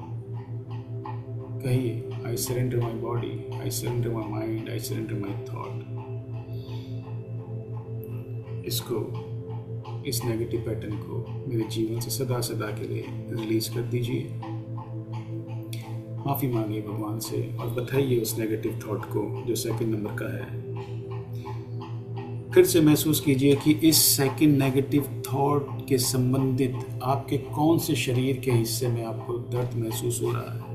कहिए आई surrender my body, I surrender my mind, I surrender my thought. इसको, इस नेगेटिव पैटर्न को मेरे जीवन से सदा सदा के लिए रिलीज कर दीजिए। माफ़ी मांगिए भगवान से और बताइए उस नेगेटिव थॉट को जो सेकंड नंबर का है। फिर से महसूस कीजिए कि इस सेकंड नेगेटिव थॉट के संबंधित आपके कौन से शरीर के हिस्से में आपको दर्द महसूस हो रहा है।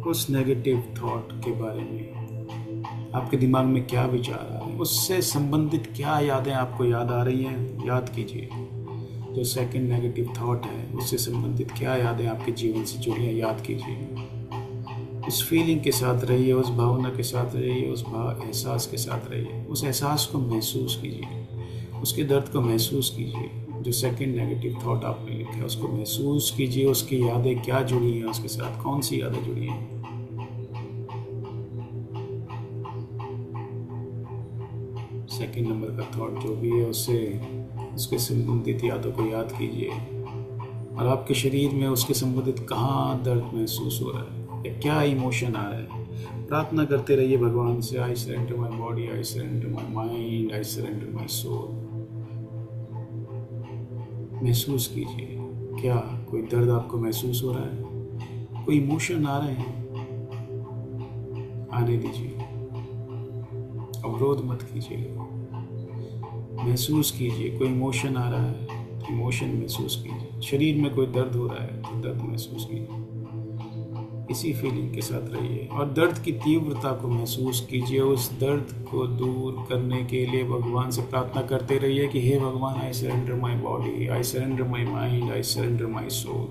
उस नेगेटिव थॉट के बारे में आपके दिमाग में क्या विचार आ रहे हैं, उससे संबंधित क्या यादें आपको याद आ रही हैं, याद कीजिए। जो सेकंड नेगेटिव थॉट है उससे संबंधित क्या यादें आपके जीवन से जुड़ी हैं याद कीजिए। उस फीलिंग के साथ रहिए, उस भावना के साथ रहिए, उस एहसास के साथ रहिए। उस एहसास को महसूस कीजिए, उसके दर्द को महसूस कीजिए। जो सेकंड नेगेटिव थॉट आपने लिखा है उसको महसूस कीजिए, उसकी यादें क्या जुड़ी हैं उसके साथ, कौन सी यादें जुड़ी हैं। सेकंड नंबर का थॉट जो भी है उसके संबंधित यादों को याद कीजिए और आपके शरीर में उसके संबंधित कहाँ दर्द महसूस हो रहा है या क्या इमोशन आ रहा है। प्रार्थना करते रहिए भगवान से, I surrender my body, I surrender my mind, I surrender my soul. महसूस कीजिए, क्या कोई दर्द आपको महसूस हो रहा है, कोई इमोशन आ रहे हैं, आने दीजिए, अवरोध मत कीजिए। महसूस कीजिए, कोई इमोशन आ रहा है, इमोशन महसूस कीजिए। शरीर में कोई दर्द हो रहा है तो दर्द महसूस कीजिए। इसी फीलिंग के साथ रहिए और दर्द की तीव्रता को महसूस कीजिए। उस दर्द को दूर करने के लिए भगवान से प्रार्थना करते रहिए कि हे भगवान, I surrender my body, I surrender my mind, I surrender my soul.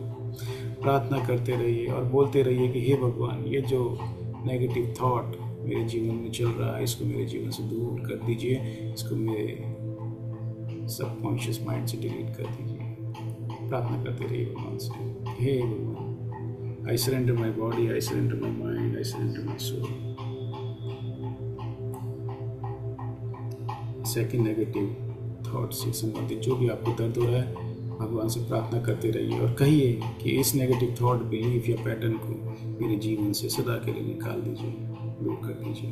प्रार्थना करते रहिए और बोलते रहिए कि हे भगवान, ये जो नेगेटिव थॉट मेरे जीवन में चल रहा है इसको मेरे जीवन से दूर कर दीजिए, इसको मेरे सबकॉन्शियस माइंड से डिलीट कर दीजिए। प्रार्थना करते रहिए भगवान से, हे भगवान, I surrender my body, I surrender my mind, I surrender my soul. Second negative thought से संबंधित जो भी आपको दर्द हो रहा है भगवान से प्रार्थना करते रहिए और कहिए कि इस नेगेटिव थॉट, बिलीफ या पैटर्न को मेरे जीवन से सदा के लिए निकाल दीजिए, दूर कर दीजिए।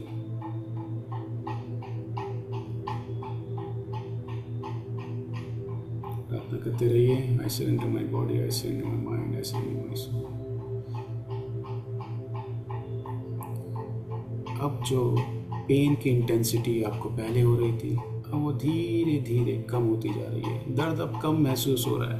प्रार्थना करते रहिए, I surrender my body, I surrender my mind, I surrender my soul. अब जो पेन की इंटेंसिटी आपको पहले हो रही थी अब वो धीरे धीरे कम होती जा रही है। दर्द अब कम महसूस हो रहा है।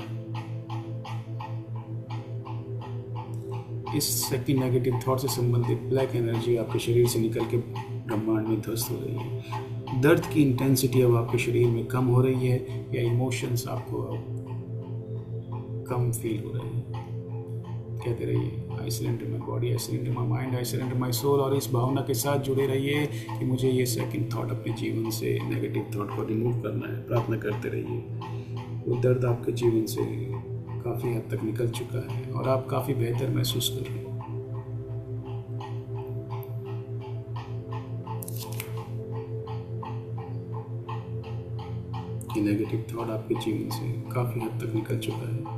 इस सेकंड नेगेटिव थॉट से संबंधित ब्लैक एनर्जी आपके शरीर से निकल के ब्रह्मांड में ध्वस्त हो रही है। दर्द की इंटेंसिटी अब आपके शरीर में कम हो रही है या इमोशंस आपको अब कम फील हो रहे हैं। कहते रहिए, I surrender my body, I surrender my mind, I surrender my soul. और इस भावना के साथ जुड़े रहिए कि मुझे ये सेकंड थॉट अपने जीवन से, नेगेटिव थॉट को रिमूव करना है। प्रार्थना करते रहिए। वो दर्द आपके जीवन से काफ़ी हद तक निकल चुका है और आप काफ़ी बेहतर महसूस कर रहे हैं। ये नेगेटिव थॉट आपके जीवन से काफ़ी हद तक निकल चुका है।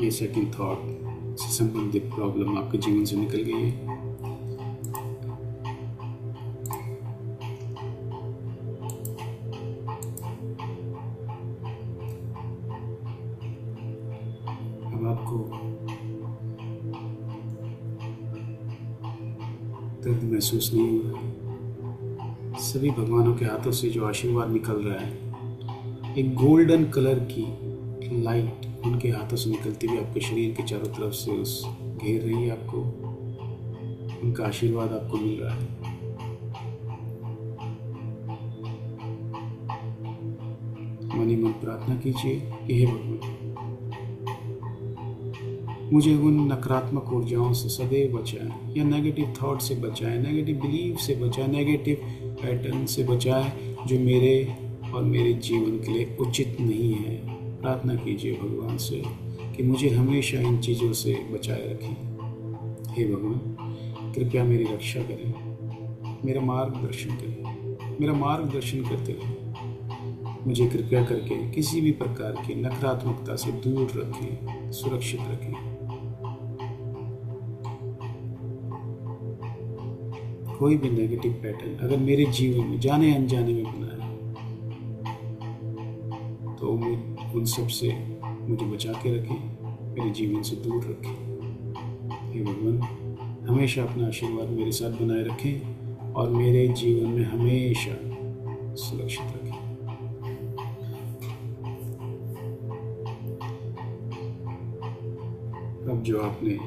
ये सेकंड थॉट से संबंधित प्रॉब्लम आपके जीवन से निकल गई है। अब आपको दर्द महसूस नहीं हो रहा है। सभी भगवानों के हाथों से जो आशीर्वाद निकल रहा है, एक गोल्डन कलर की लाइट उनके हाथों से निकलती हुई आपके शरीर के चारों तरफ से उस घेर रही है। आपको उनका आशीर्वाद आपको मिल रहा है। मन ही मन प्रार्थना कीजिए कि हे भगवान, मुझे उन नकारात्मक ऊर्जाओं से सदैव बचाएं या नेगेटिव थॉट से बचाएं, नेगेटिव बिलीफ से बचाएं, नेगेटिव पैटर्न से बचाएं जो मेरे और मेरे जीवन के लिए उचित नहीं है। प्रार्थना कीजिए भगवान से कि मुझे हमेशा इन चीज़ों से बचाए रखें। हे भगवान, कृपया मेरी रक्षा करें, मेरा मार्गदर्शन करें, मेरा मार्गदर्शन करते रहें। मुझे कृपया करके किसी भी प्रकार की नकारात्मकता से दूर रखें, सुरक्षित रखें। कोई भी नेगेटिव पैटर्न अगर मेरे जीवन में जाने अनजाने में बना है तो उन सब से मुझे बचा के रखें, मेरे जीवन से दूर रखें। हे भगवान, हमेशा अपना आशीर्वाद मेरे साथ बनाए रखें और मेरे जीवन में हमेशा सुरक्षित रखें। अब जो आपने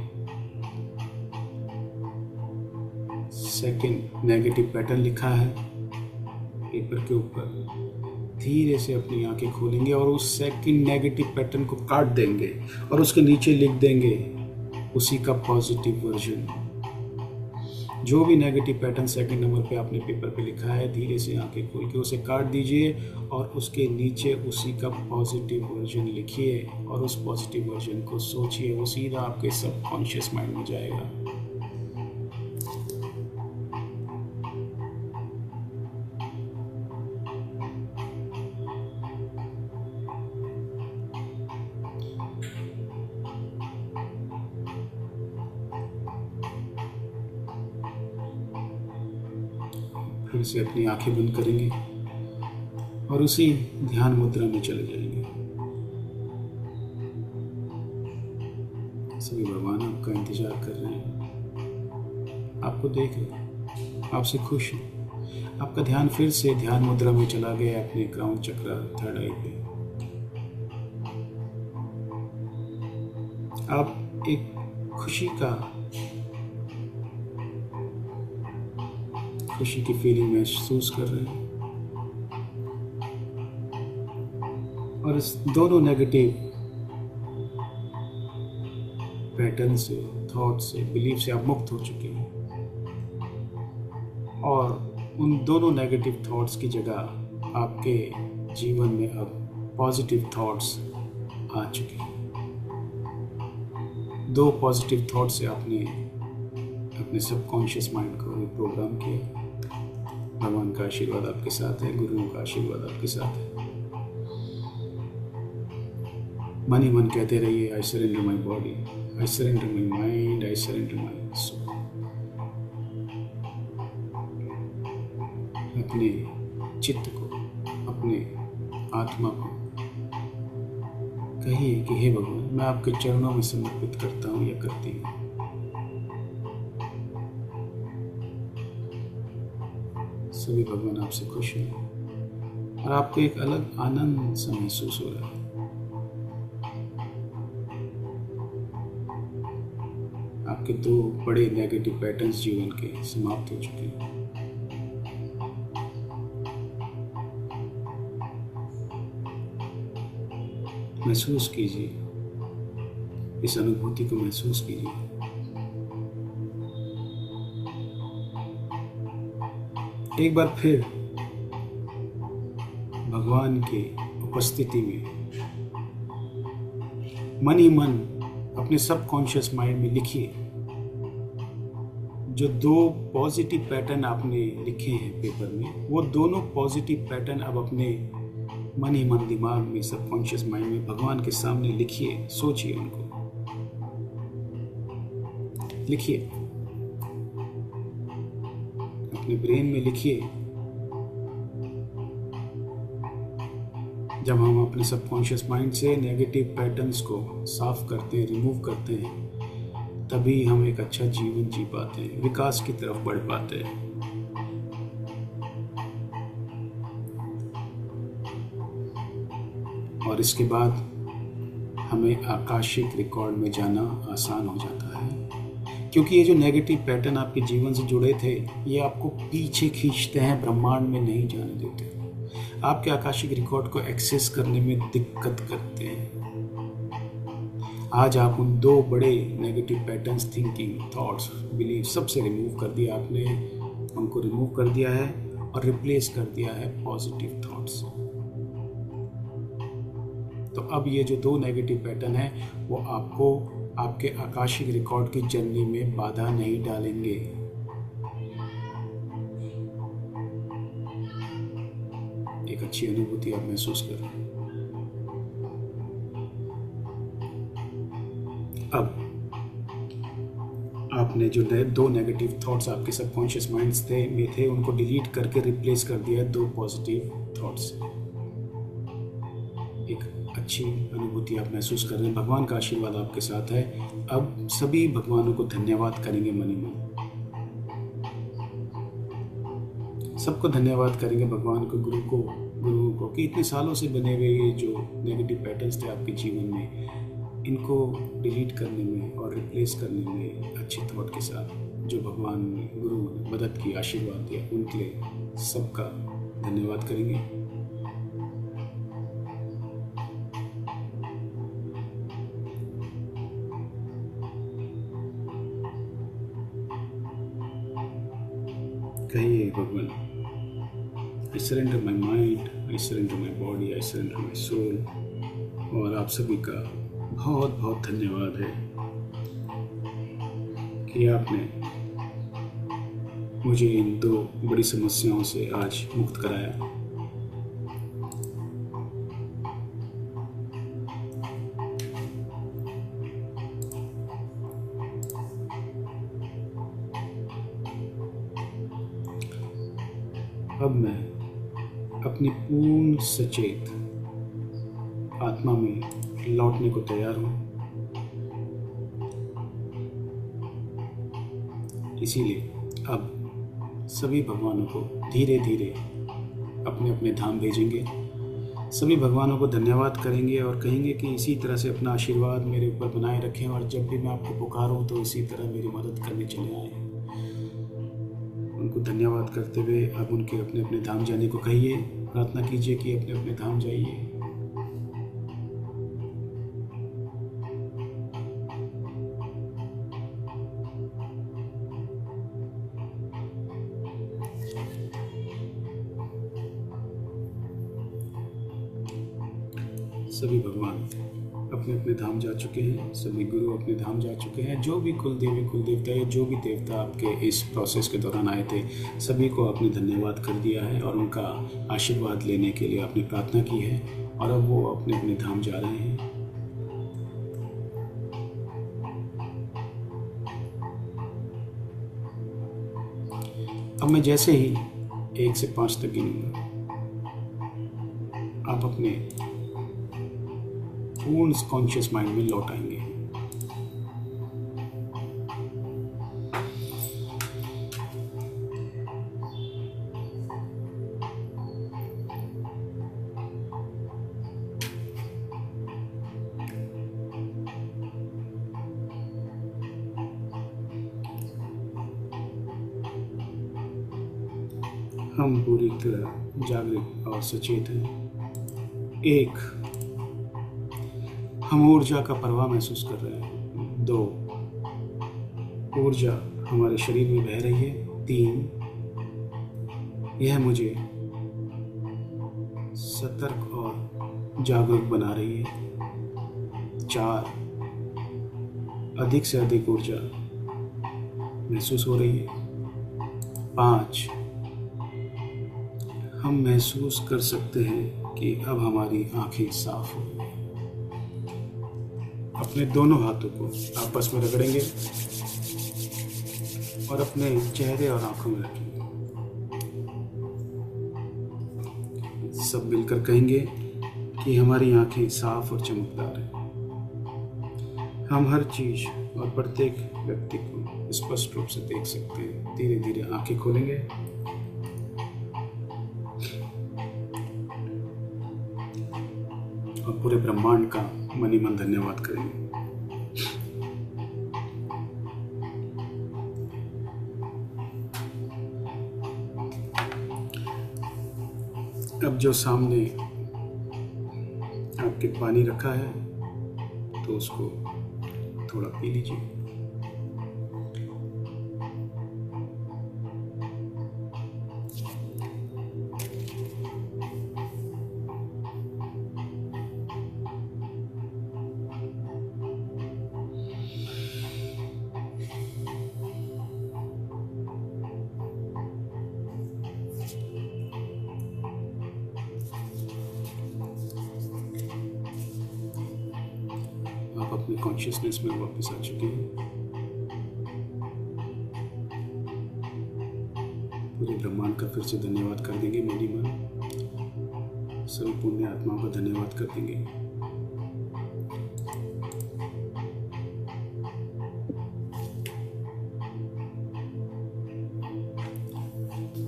सेकंड नेगेटिव पैटर्न लिखा है पेपर के ऊपर, धीरे से अपनी आंखें खोलेंगे और उस सेकंड नेगेटिव पैटर्न को काट देंगे और उसके नीचे लिख देंगे उसी का पॉजिटिव वर्जन। जो भी नेगेटिव पैटर्न सेकंड नंबर पे आपने पेपर पे लिखा है, धीरे से आंखें खोल के उसे काट दीजिए और उसके नीचे उसी का पॉजिटिव वर्जन लिखिए और उस पॉजिटिव वर्जन को सोचिए, वो सीधा आपके सबकॉन्शियस माइंड में जाएगा। फिर से अपनी आंखें बंद करेंगे और उसी ध्यान मुद्रा में चले जाएंगे। सभी भगवान आपका इंतजार कर रहे हैं, आपको देख रहे हैं, आपसे खुश हैं। आपका ध्यान फिर से ध्यान मुद्रा में चला गया अपने क्राउन चक्र, थर्ड आई पे। आप एक खुशी की फीलिंग महसूस कर रहे हैं और इस दोनों नेगेटिव पैटर्न से, थॉट से, बिलीफ से आप मुक्त हो चुके हैं और उन दोनों नेगेटिव थॉट्स की जगह आपके जीवन में अब पॉजिटिव थॉट्स आ चुके हैं। दो पॉजिटिव थॉट से आपने अपने सबकॉन्शियस माइंड को रिप्रोग्राम किया। भगवान का आशीर्वाद आपके साथ है, गुरुओं का आशीर्वाद आपके साथ है। मन ही मन कहते रहिए, I surrender my body, I surrender my mind, I surrender my soul. अपने चित्त को, अपने आत्मा को कहिए कि हे भगवान, मैं आपके चरणों में समर्पित करता हूँ या करती हूँ। सभी भगवान आपसे खुश हैं और आपको एक अलग आनंद सा महसूस हो रहा है। आपके दो बड़े नेगेटिव पैटर्न्स जीवन के समाप्त हो चुके हैं। महसूस कीजिए, इस अनुभूति को महसूस कीजिए। एक बार फिर भगवान की उपस्थिति में मन ही मन अपने सबकॉन्शियस माइंड में लिखिए, जो दो पॉजिटिव पैटर्न आपने लिखे हैं पेपर में, वो दोनों पॉजिटिव पैटर्न अब अपने मन ही मन दिमाग में, सबकॉन्शियस माइंड में भगवान के सामने लिखिए, सोचिए, उनको लिखिए, अपने ब्रेन में लिखिए। जब हम अपने सबकॉन्शियस माइंड से नेगेटिव पैटर्न्स को साफ करते हैं, रिमूव करते हैं, तभी हम एक अच्छा जीवन जी पाते हैं, विकास की तरफ बढ़ पाते हैं। और इसके बाद हमें आकाशिक रिकॉर्ड में जाना आसान हो जाता है, क्योंकि ये जो नेगेटिव पैटर्न आपके जीवन से जुड़े थे, ये आपको पीछे खींचते हैं, ब्रह्मांड में नहीं जाने देते, आपके आकाशिक रिकॉर्ड को एक्सेस करने में दिक्कत करते हैं। आज आप उन दो बड़े negative patterns, thinking, thoughts, belief, सबसे रिमूव कर दिया आपने, उनको रिमूव कर दिया है और रिप्लेस कर दिया है पॉजिटिव थॉट्स। तो अब ये जो दो नेगेटिव पैटर्न है, वो आपको आपके आकाशिक रिकॉर्ड की जर्नी में बाधा नहीं डालेंगे। एक अच्छी अनुभूति आप महसूस करें। अब आपने जो दो नेगेटिव थॉट्स आपके सबकॉन्शियस माइंड में थे, उनको डिलीट करके रिप्लेस कर दिया दो पॉजिटिव थॉट्स। एक अच्छी अनुभूति आप महसूस कर रहे हैं, भगवान का आशीर्वाद आपके साथ है। अब सभी भगवानों को धन्यवाद करेंगे मन ही मन, सबको धन्यवाद करेंगे, भगवान को, गुरुओं को कि इतने सालों से बने हुए ये जो नेगेटिव पैटर्न्स थे आपके जीवन में, इनको डिलीट करने में और रिप्लेस करने में अच्छे थॉट के साथ जो भगवान ने, गुरु ने मदद की, आशीर्वाद दिया, उनके लिए सबका धन्यवाद करेंगे। कहिए भगवान, I surrender my mind, I surrender my body, I surrender my soul। और आप सभी का बहुत बहुत धन्यवाद है कि आपने मुझे इन दो बड़ी समस्याओं से आज मुक्त कराया। अब मैं अपनी पूर्ण सचेत आत्मा में लौटने को तैयार हूँ। इसीलिए अब सभी भगवानों को धीरे धीरे अपने अपने धाम भेजेंगे। सभी भगवानों को धन्यवाद करेंगे और कहेंगे कि इसी तरह से अपना आशीर्वाद मेरे ऊपर बनाए रखें, और जब भी मैं आपको पुकारूं तो इसी तरह मेरी मदद करने चले आए। उनको धन्यवाद करते हुए अब उनके अपने अपने धाम जाने को कहिए, प्रार्थना कीजिए कि अपने अपने धाम जाइए। सभी भगवान अपने अपने धाम जा चुके हैं, सभी गुरु अपने धाम जा चुके हैं। जो भी कुल देवी कुल देवता या जो भी देवता आपके इस प्रोसेस के दौरान आए थे, सभी को आपने धन्यवाद कर दिया है और उनका आशीर्वाद लेने के लिए आपने प्रार्थना की है, और अब वो अपने अपने धाम जा रहे हैं। अब मैं जैसे ही 1 से 5 तक गिनूंगा, आप अपने पूर्ण कॉन्शियस माइंड में लौट आएंगे। हम पूरी तरह जागृत और सचेत हैं। 1, हम ऊर्जा का प्रवाह महसूस कर रहे हैं। 2, ऊर्जा हमारे शरीर में बह रही है। 3, यह मुझे सतर्क और जागरूक बना रही है। 4, अधिक से अधिक ऊर्जा महसूस हो रही है। 5, हम महसूस कर सकते हैं कि अब हमारी आंखें साफ हो गई। अपने दोनों हाथों को आपस में रगड़ेंगे और अपने चेहरे और आंखों में रखेंगे। सब मिलकर कहेंगे कि हमारी आंखें साफ और चमकदार हैं। हम हर चीज और प्रत्येक व्यक्ति को स्पष्ट रूप से देख सकते हैं। धीरे धीरे आंखें खोलेंगे और पूरे ब्रह्मांड का मन ही मन धन्यवाद करेंगे। अब जो सामने आपके पानी रखा है तो उसको थोड़ा पी लीजिए। आप अपनी कॉन्शियसनेस में वापस आ चुके हैं। पूरे ब्रह्मांड का फिर से धन्यवाद कर देंगे मन ही मन। सभी पुण्य आत्माओं का धन्यवाद कर देंगे।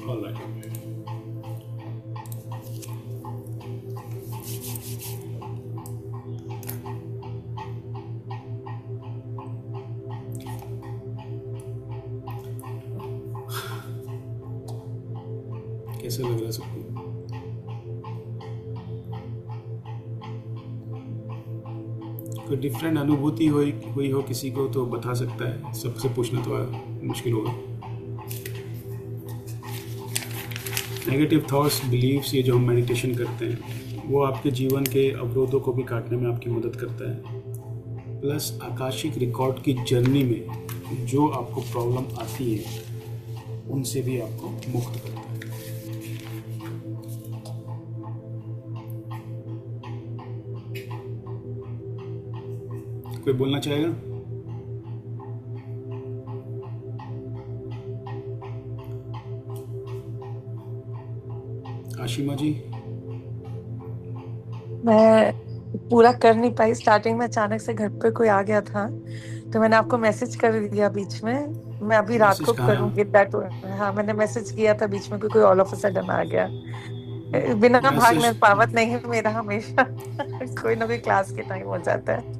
All right. कैसा लग रहा है सबको? कोई डिफरेंट अनुभूति हुई हो किसी को तो बता सकता है, सबसे पूछना तो मुश्किल होगा। नेगेटिव थॉट्स, बिलीव्स, ये जो हम मेडिटेशन करते हैं वो आपके जीवन के अवरोधों को भी काटने में आपकी मदद करता है, प्लस आकाशिक रिकॉर्ड की जर्नी में जो आपको प्रॉब्लम आती है उनसे भी आपको मुक्त करता है। कोई बोलना चाहेगा? आशिमा जी? मैं पूरा कर नहीं पाई, स्टार्टिंग में अचानक से घर पे कोई आ गया था तो मैंने आपको मैसेज कर दिया बीच में। मैं अभी रात मैसेज को कहाँ है? करूंगी दैट। हाँ, मैंने मैसेज किया था बीच में, कोई ऑल ऑफ अ सडन आ गया। बिना भागने मैसेज पावत नहीं है मेरा हमेशा। कोई ना कोई क्लास के टाइम हो जाता है।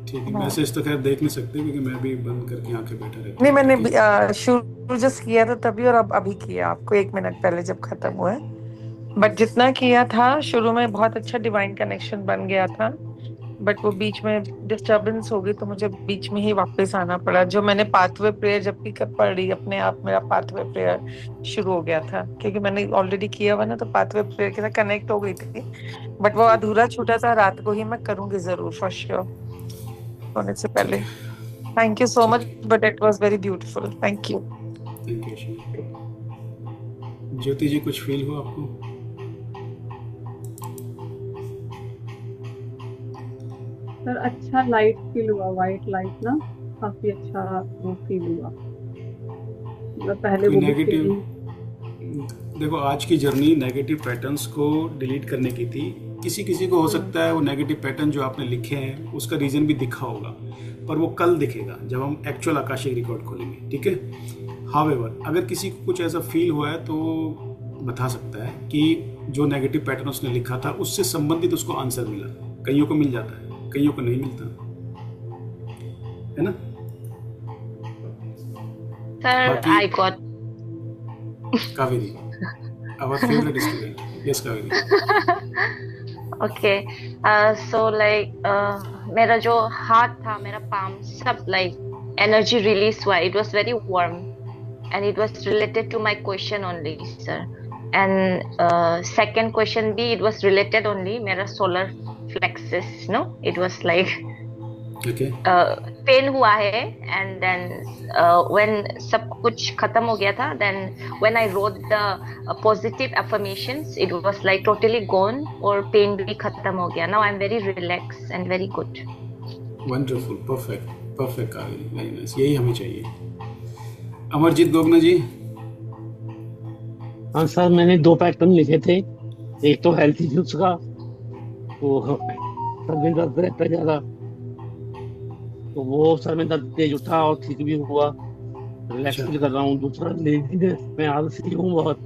ठीक है। हाँ। मैसेज तो खैर देख नहीं सकते क्योंकि मैं भी बंद करके आंखें बैठा रहता नहीं, हूँ, मैंने ठीक है? शुरू जस्ट किया था तभी, और अब अभी किया आपको 1 मिनट पहले जब खत्म हुआ है। बट जितना किया था शुरू में बहुत अच्छा डिवाइन कनेक्शन बन गया था, बट वो बीच में डिस्टरबेंस हो गई तो मुझे बीच में ही वापस आना पड़ा। जो मैंने पाथवे प्रेयर जब भी पढ़ी, अपने आप मेरा पाथवे प्रेयर शुरू हो गया था, क्योंकि मैंने ऑलरेडी किया हुआ ना, तो पाथवे प्रेयर के साथ कनेक्ट हो गई थी। बट वो अधूरा छूटा था, रात को ही मैं करूंगी जरूर फॉर श्योर, सोने से ठीक पहले। है, थैंक यू सो ठीक मच, है। But it was very beautiful. Thank you. Thank you Ashima. Jyoti ji, कुछ फील हुआ आपको? सर अच्छा लाइट फील हुआ, वाइट लाइट ना, काफी अच्छा वो फील हुआ। मतलब पहले कोई वो भी नेगेटिव, फीलिंग। देखो आज की जर्नी नेगेटिव पैटर्न्स को डिलीट करने की थी। किसी किसी को हो सकता है वो नेगेटिव पैटर्न जो आपने लिखे हैं उसका रीज़न भी दिखा होगा, पर वो कल दिखेगा जब हम एक्चुअल आकाशिक रिकॉर्ड खोलेंगे, ठीक है? हावेवर अगर किसी को कुछ ऐसा फील हुआ है तो बता सकता है कि जो नेगेटिव पैटर्न उसने लिखा था उससे संबंधित उसको आंसर मिला। कईयों को मिल जाता है, कईयों को नहीं मिलता, है ना? Sir, बाकी I got Kaveri, our favorite student. Yes, Kaveri. okay. So like मेरा जो हाथ था, मेरा palm सब like energy release हुआ. It was very warm and it was related to my question only, sir. And second question भी it was related only मेरा solar plexus, no? It was like Okay. Pain हुआ है, and then when सब कुछ खत्म हो गया था, then when I wrote the positive affirmations, it was like totally gone और पेन भी खत्म हो गया. Now I'm very relaxed and very good. Wonderful, perfect, perfect Kaveri, very nice. यही हमें चाहिए। अमरजीत गोगना जी? हाँ सर, मैंने 2 पैटर्न लिखे थे। एक तो हेल्थ इश्यूज का, वो सर में दर्द रहता है ज्यादा, तो वो सर में दर्द तेज उठा और ठीक भी हुआ, रिलैक्स अच्छा। फील कर रहा हूँ। दूसरा लेजीनेस, मैं आलसी हूँ बहुत,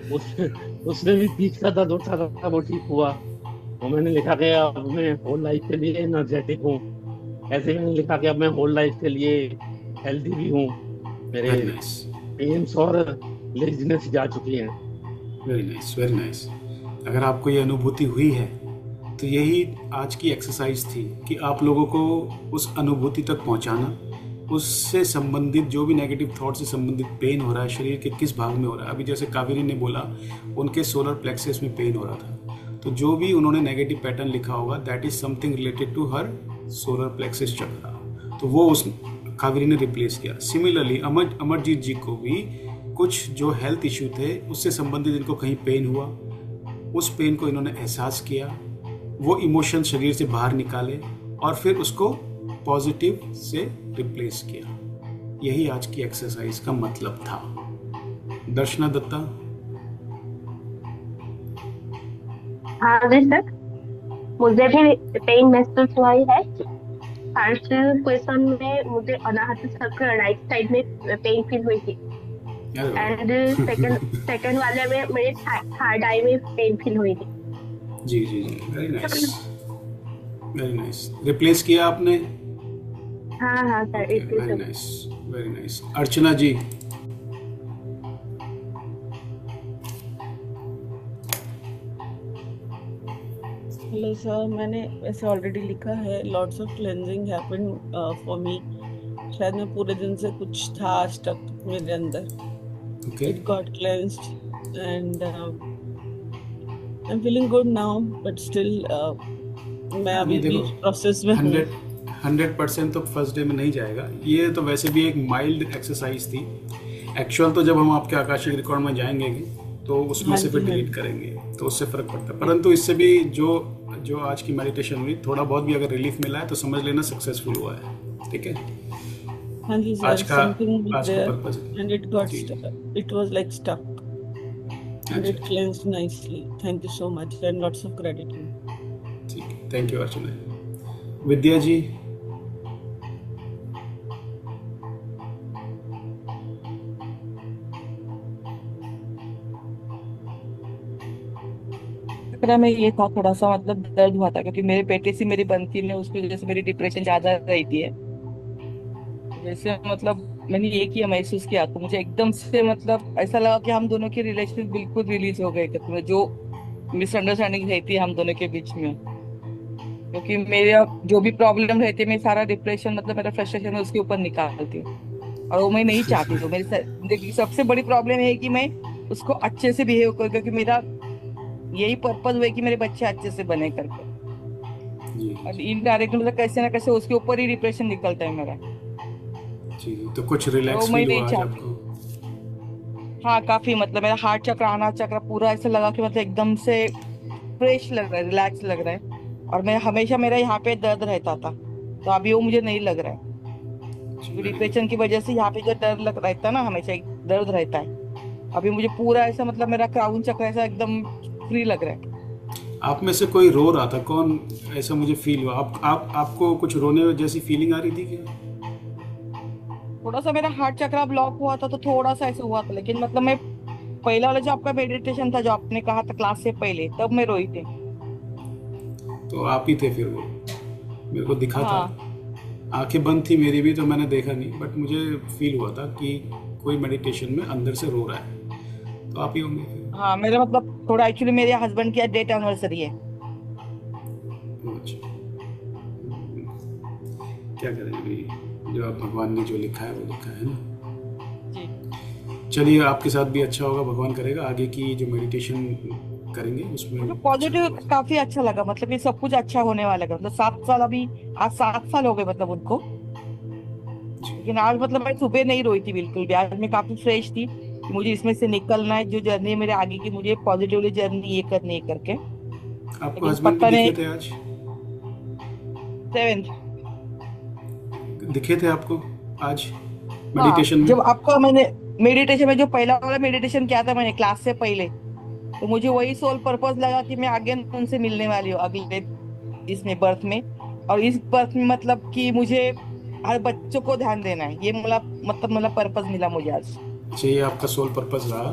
तो उसमें भी पीठ का दर्द उठा था, वो ठीक हुआ। तो मैंने लिखा कि अब मैं होल लाइफ के लिए एनर्जेटिक हूँ। ऐसे ही मैंने लिखा कि अब मैं होल लाइफ के लिए हेल्दी भी हूँ। मेरे वेरी नाइस, पेन्स और लेजीनेस जा चुकी हैं। Very nice, very nice. अगर आपको ये अनुभूति हुई है तो यही आज की एक्सरसाइज थी कि आप लोगों को उस अनुभूति तक पहुंचाना, उससे संबंधित जो भी नेगेटिव थॉट से संबंधित पेन हो रहा है, शरीर के किस भाग में हो रहा है। अभी जैसे कावेरी ने बोला उनके सोलर प्लेक्सस में पेन हो रहा था, तो जो भी उन्होंने नेगेटिव पैटर्न लिखा होगा that is something related to her solar plexus chakra, तो वो उस कावेरी ने रिप्लेस किया। सिमिलरली अमरजीत जी को भी कुछ जो हेल्थ इश्यू थे उससे संबंधित इनको कहीं पेन हुआ, उस पेन को इन्होंने एहसास किया, वो इमोशन शरीर से बाहर निकाले और फिर उसको पॉजिटिव से रिप्लेस किया। यही आज की एक्सरसाइज का मतलब था। दर्शना दत्ता? हाँ जी सर, मुझे भी पेन महसूस हुआ ही है। फर्स्ट क्वेश्चन में मुझे अनाहत सर्कल राइट साइड में पेन फील हुई थी, एंड सेकंड वाले में मेरे थर्ड आई में पेन फील हुई थी। जी जी जी, very nice, very nice. Replace किया आपने? हाँ हाँ sir, very nice, very nice. Archana ji? Hello sir, मैंने वैसे ऑलरेडी लिखा है, lots of cleansing happened for me. शायद मैं पूरे दिन से कुछ था स्टक मेरे अंदर। Okay, it got cleansed and I am feeling good now, but still मैं नहीं अभी भी देखो, प्रोसेस में हूँ। 100% तो फर्स्ट डे में नहीं जाएगा। ये तो वैसे भी एक माइल्ड एक्सरसाइज थी। एक्चुअल तो जब हम आपके आकाशिक रिकॉर्ड में जाएंगे तो उसमें हाँ से जी, फिर हाँ डिलीट करेंगे, तो उससे फर्क पड़ता है। परंतु इससे भी जो जो आज की मेडिटेशन हुई, थोड़ा बहुत भी अगर रिलीफ मिला है तो समझ लेना सक्सेसफुल हुआ है। ठीक है, हाँ जी आज सर, का समथिंग वाज आज का their purpose. And it got जी, it was like stuck and अच्छा it cleansed nicely. Thank you so much and lots of gratitude. ठीक है, थैंक यू अर्चना। विद्या जी, चक्रा में ये था, थोड़ा सा मतलब दर्द हुआ था क्योंकि मेरे पेटे से मेरी बनती है, उसकी वजह से मेरी डिप्रेशन ज्यादा रहती है। जैसे मतलब मैंने ये किया, महसूस किया तो मुझे एकदम से मतलब ऐसा लगा कि हम दोनों के रिलेशन बिल्कुल रिलीज हो गए, कि जो मिसअंडरस्टैंडिंग रहती है हम दोनों के बीच में। क्योंकि मेरा जो भी प्रॉब्लम रहती है, मैं सारा डिप्रेशन मतलब मेरा फ्रस्ट्रेशन उसके ऊपर निकालती हूँ, और वो मैं नहीं चाहती। तो मेरी जिंदगी की सबसे बड़ी प्रॉब्लम है कि मैं उसको अच्छे से बिहेव करूँ, क्योंकि मेरा यही पर्पज हुआ है कि मेरे बच्चे अच्छे से बने करके। जी और इनडायरेक्ट मतलब कैसे ना कैसे उसके ऊपर ही डिप्रेशन निकलता है मेरा। जी, तो कुछ और वो रिलैक्स मैं फील नहीं हुआ आज चाहती। आपको? हाँ काफी, मतलब मेरा हार्ट चक्र, आना चक्र पूरा ऐसा लगा कि मतलब एकदम से फ्रेश लग रहा है, रिलैक्स लग रहा है। और मैं हमेशा, मेरा यहाँ पे दर्द रहता था, तो अभी वो मुझे नहीं लग रहा है। वेरी डिप्रेशन की गुड। वजह से यहाँ पे जो दर्द लग रहता है ना, हमेशा एक दर्द रहता है। अभी मुझे पूरा ऐसा मतलब मेरा क्राउन चक्र ऐसा एकदम फ्री लग रहा है। आप में से कोई रो रहा था, कौन? ऐसा मुझे फील हुआ। आपको कुछ रोने जैसी फीलिंग आ रही थी क्या? थोड़ा सा मेरा हार्ट चक्र ब्लॉक हुआ था, तो थोड़ा सा ऐसा हुआ था, लेकिन मतलब मैं पहला वाला जो आपका मेडिटेशन था, जो आपने कहा था क्लास से पहले, तब मैं रोई थी। तो आप ही थे फिर वो, मेरे को दिखा था। हाँ आंखें बंद थी मेरी भी, तो मैंने देखा नहीं, बट मुझे फील हुआ था कि कोई मेडिटेशन में अंदर से रो रहा है। तो आप ही होंगे फिर। हाँ, मेरा मतलब थोड़ा एक्चुअली मेरे हस्बैंड की डेट एनिवर्सरी है। अच्छा, क्या करें अभी, जो आप भगवान ने जो लिखा है वो लिखा है ना। जी। चलिए, आपके साथ भी अच्छा होगा, भगवान करेगा। आगे की जो मेडिटेशन करेंगे उसमें मतलब अच्छा पॉजिटिव होगा। काफी अच्छा लगा, मतलब कि सब कुछ अच्छा होने वाला है। मतलब 7 साल अभी, आज 7 साल हो गए मतलब उनको। जी लेकिन आज मतलब मैं सुबह नहीं रोई थी बिल्कुल भी, आज मैं काफी फ्रेश थी कि मुझे इसमें से निकलना है, जो जर्नी है मेरे आगे की, मुझे पॉजिटिवली जर्नी ये करनी है करके। आपको लेकिन हस्बैंड भी पता नहीं। दिखे थे आज? 7। दिखे थे आपको आज हाँ, मेडिटेशन में? जब आपका मैंने मेडिटेशन में जो पहला वाला मेडिटेशन किया था मैंने क्लास से पहले, तो मुझे वही सोल पर्पस लगा कि मैं आगे उनसे मिलने वाली हूँ अगले इसमें बर्थ में। और इस बर्थ में मतलब कि मुझे हर बच्चों को ध्यान देना है, ये मतलब पर्पस मिला मुझे आज। अच्छा, ये आपका सोल पर्पस रहा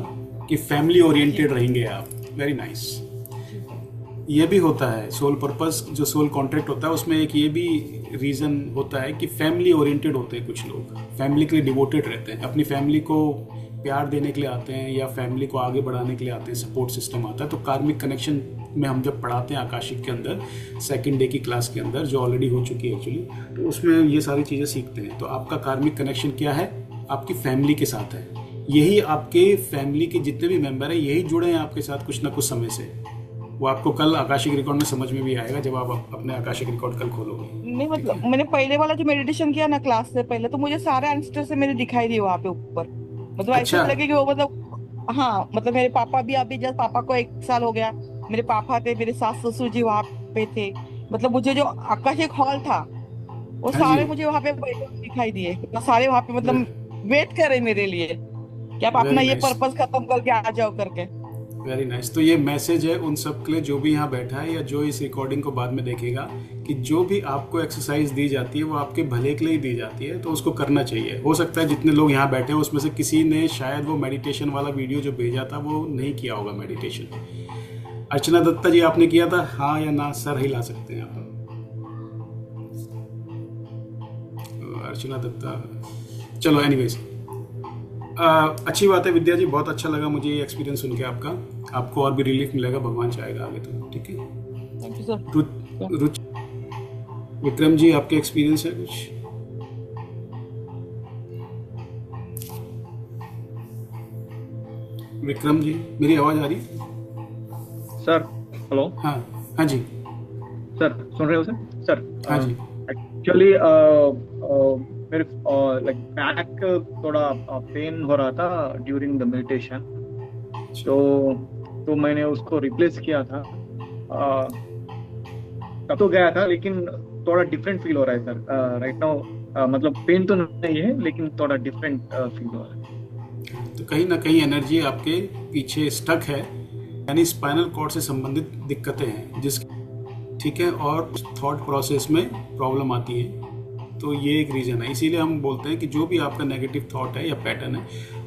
कि फैमिली जी ओरिएंटेड रहेंगे आप। Very nice. जी ये भी होता है सोल पर्पस, जो सोल कॉन्ट्रैक्ट होता है उसमें एक ये भी रीज़न होता है कि फैमिली ओरिएंटेड होते हैं कुछ लोग, फैमिली के लिए डिवोटेड रहते हैं, अपनी फैमिली को प्यार देने के लिए आते हैं या फैमिली को आगे बढ़ाने के लिए आते हैं, सपोर्ट सिस्टम आता है। तो कार्मिक कनेक्शन में हम जब पढ़ाते हैं आकाशिक के अंदर, सेकंड डे की क्लास के अंदर जो ऑलरेडी हो चुकी है एक्चुअली, तो उसमें ये सारी चीज़ें सीखते हैं। तो आपका कार्मिक कनेक्शन क्या है? आपकी फैमिली के साथ है। यही आपके फैमिली के जितने भी मेंबर हैं, यही जुड़े हैं आपके साथ कुछ ना कुछ समय से। वो आपको कल आकाशिक रिकॉर्ड में समझ में भी आएगा, जब आप अपने आकाशिक रिकॉर्ड कल खोलोगे। नहीं, ठीक मतलब है? मैंने पहले वाला जो मेडिटेशन किया ना क्लास से पहले, तो मुझे सारे आंसर से मेरे दिखाई दिए वहां पे ऊपर। मतलब ऐसे अच्छा। लगे कि वो मतलब, हाँ मतलब मेरे पापा भी, अभी जब पापा को 1 साल हो गया, मेरे पापा थे, मेरे सास ससुर जी वहां पे थे। मतलब मुझे जो आकाशिक हॉल था, वो हाँ जी। सारे मुझे वहां पे बैठे हुए दिखाई दिए। तो सारे वहां पे मतलब वेट कर रहे मेरे लिए कि आप अपना वेरी ये नाइस, पर्पस खत्म करके आ जाओ करके। Very nice. तो ये मैसेज है उन सब के लिए जो भी यहाँ बैठा है या जो इस रिकॉर्डिंग को बाद में देखेगा, कि जो भी आपको एक्सरसाइज दी जाती है वो आपके भले के लिए ही दी जाती है, तो उसको करना चाहिए। हो सकता है जितने लोग यहाँ बैठे हैं उसमें से किसी ने शायद वो मेडिटेशन वाला वीडियो जो भेजा था वो नहीं किया होगा मेडिटेशन। अर्चना दत्ता जी, आपने किया था? हाँ या ना, सर हिला सकते हैं आप। अर्चना दत्ता, चलो एनीवेज, अच्छी बात है विद्या जी, बहुत अच्छा लगा मुझे ये एक्सपीरियंस सुन के आपका। आपको और भी रिलीफ मिलेगा, भगवान चाहेगा आगे तो। ठीक है, थैंक यू सर। रुचि, विक्रम जी आपके एक्सपीरियंस है कुछ? विक्रम जी, मेरी आवाज आ रही है? Sir hello. हाँ हाँ जी सर सुन रहे हो सर? सर हाँ जी एक्चुअली मेरे लाइक बैक थोड़ा पेन हो रहा था ड्यूरिंग द मेडिटेशन, तो मैंने उसको रिप्लेस किया था। तब तो गया था, लेकिन थोड़ा डिफरेंट फील हो रहा है सर राइट नाउ। मतलब पेन तो नहीं है, लेकिन थोड़ा डिफरेंट फील हो रहा है। तो कहीं ना कहीं एनर्जी आपके पीछे स्टक है, यानी स्पाइनल कॉर्ड से संबंधित दिक्कतें हैं जिस ठीक है, और थॉट प्रोसेस में प्रॉब्लम आती है। तो ये एक रीज़न है। इसीलिए हम बोलते हैं कि जो भी आपका नेगेटिव थॉट है या पैटर्न है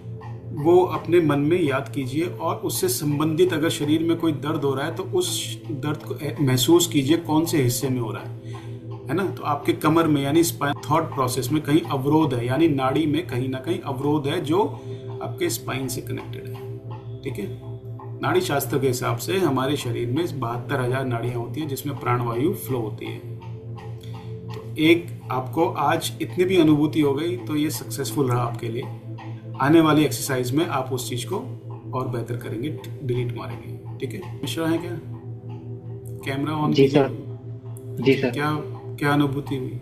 वो अपने मन में याद कीजिए, और उससे संबंधित अगर शरीर में कोई दर्द हो रहा है तो उस दर्द को महसूस कीजिए कौन से हिस्से में हो रहा है ना। तो आपके कमर में यानी स्पाइन थॉट प्रोसेस में कहीं अवरोध है, यानी नाड़ी में कहीं ना कहीं अवरोध है जो आपके स्पाइन से कनेक्टेड है। ठीक है, नाड़ी शास्त्र के हिसाब से हमारे शरीर में 72,000 नाड़ियां होती हैं जिसमें प्राणवायु फ्लो होती है। तो एक आपको आज इतनी भी अनुभूति हो गई तो ये सक्सेसफुल रहा आपके लिए। आने वाली एक्सरसाइज में आप उस चीज को और बेहतर करेंगे, डिलीट मारेंगे। ठीक है, मिश्रा है क्या? कैमरा ऑन जी सर। जी सर। क्या क्या अनुभूति हुई?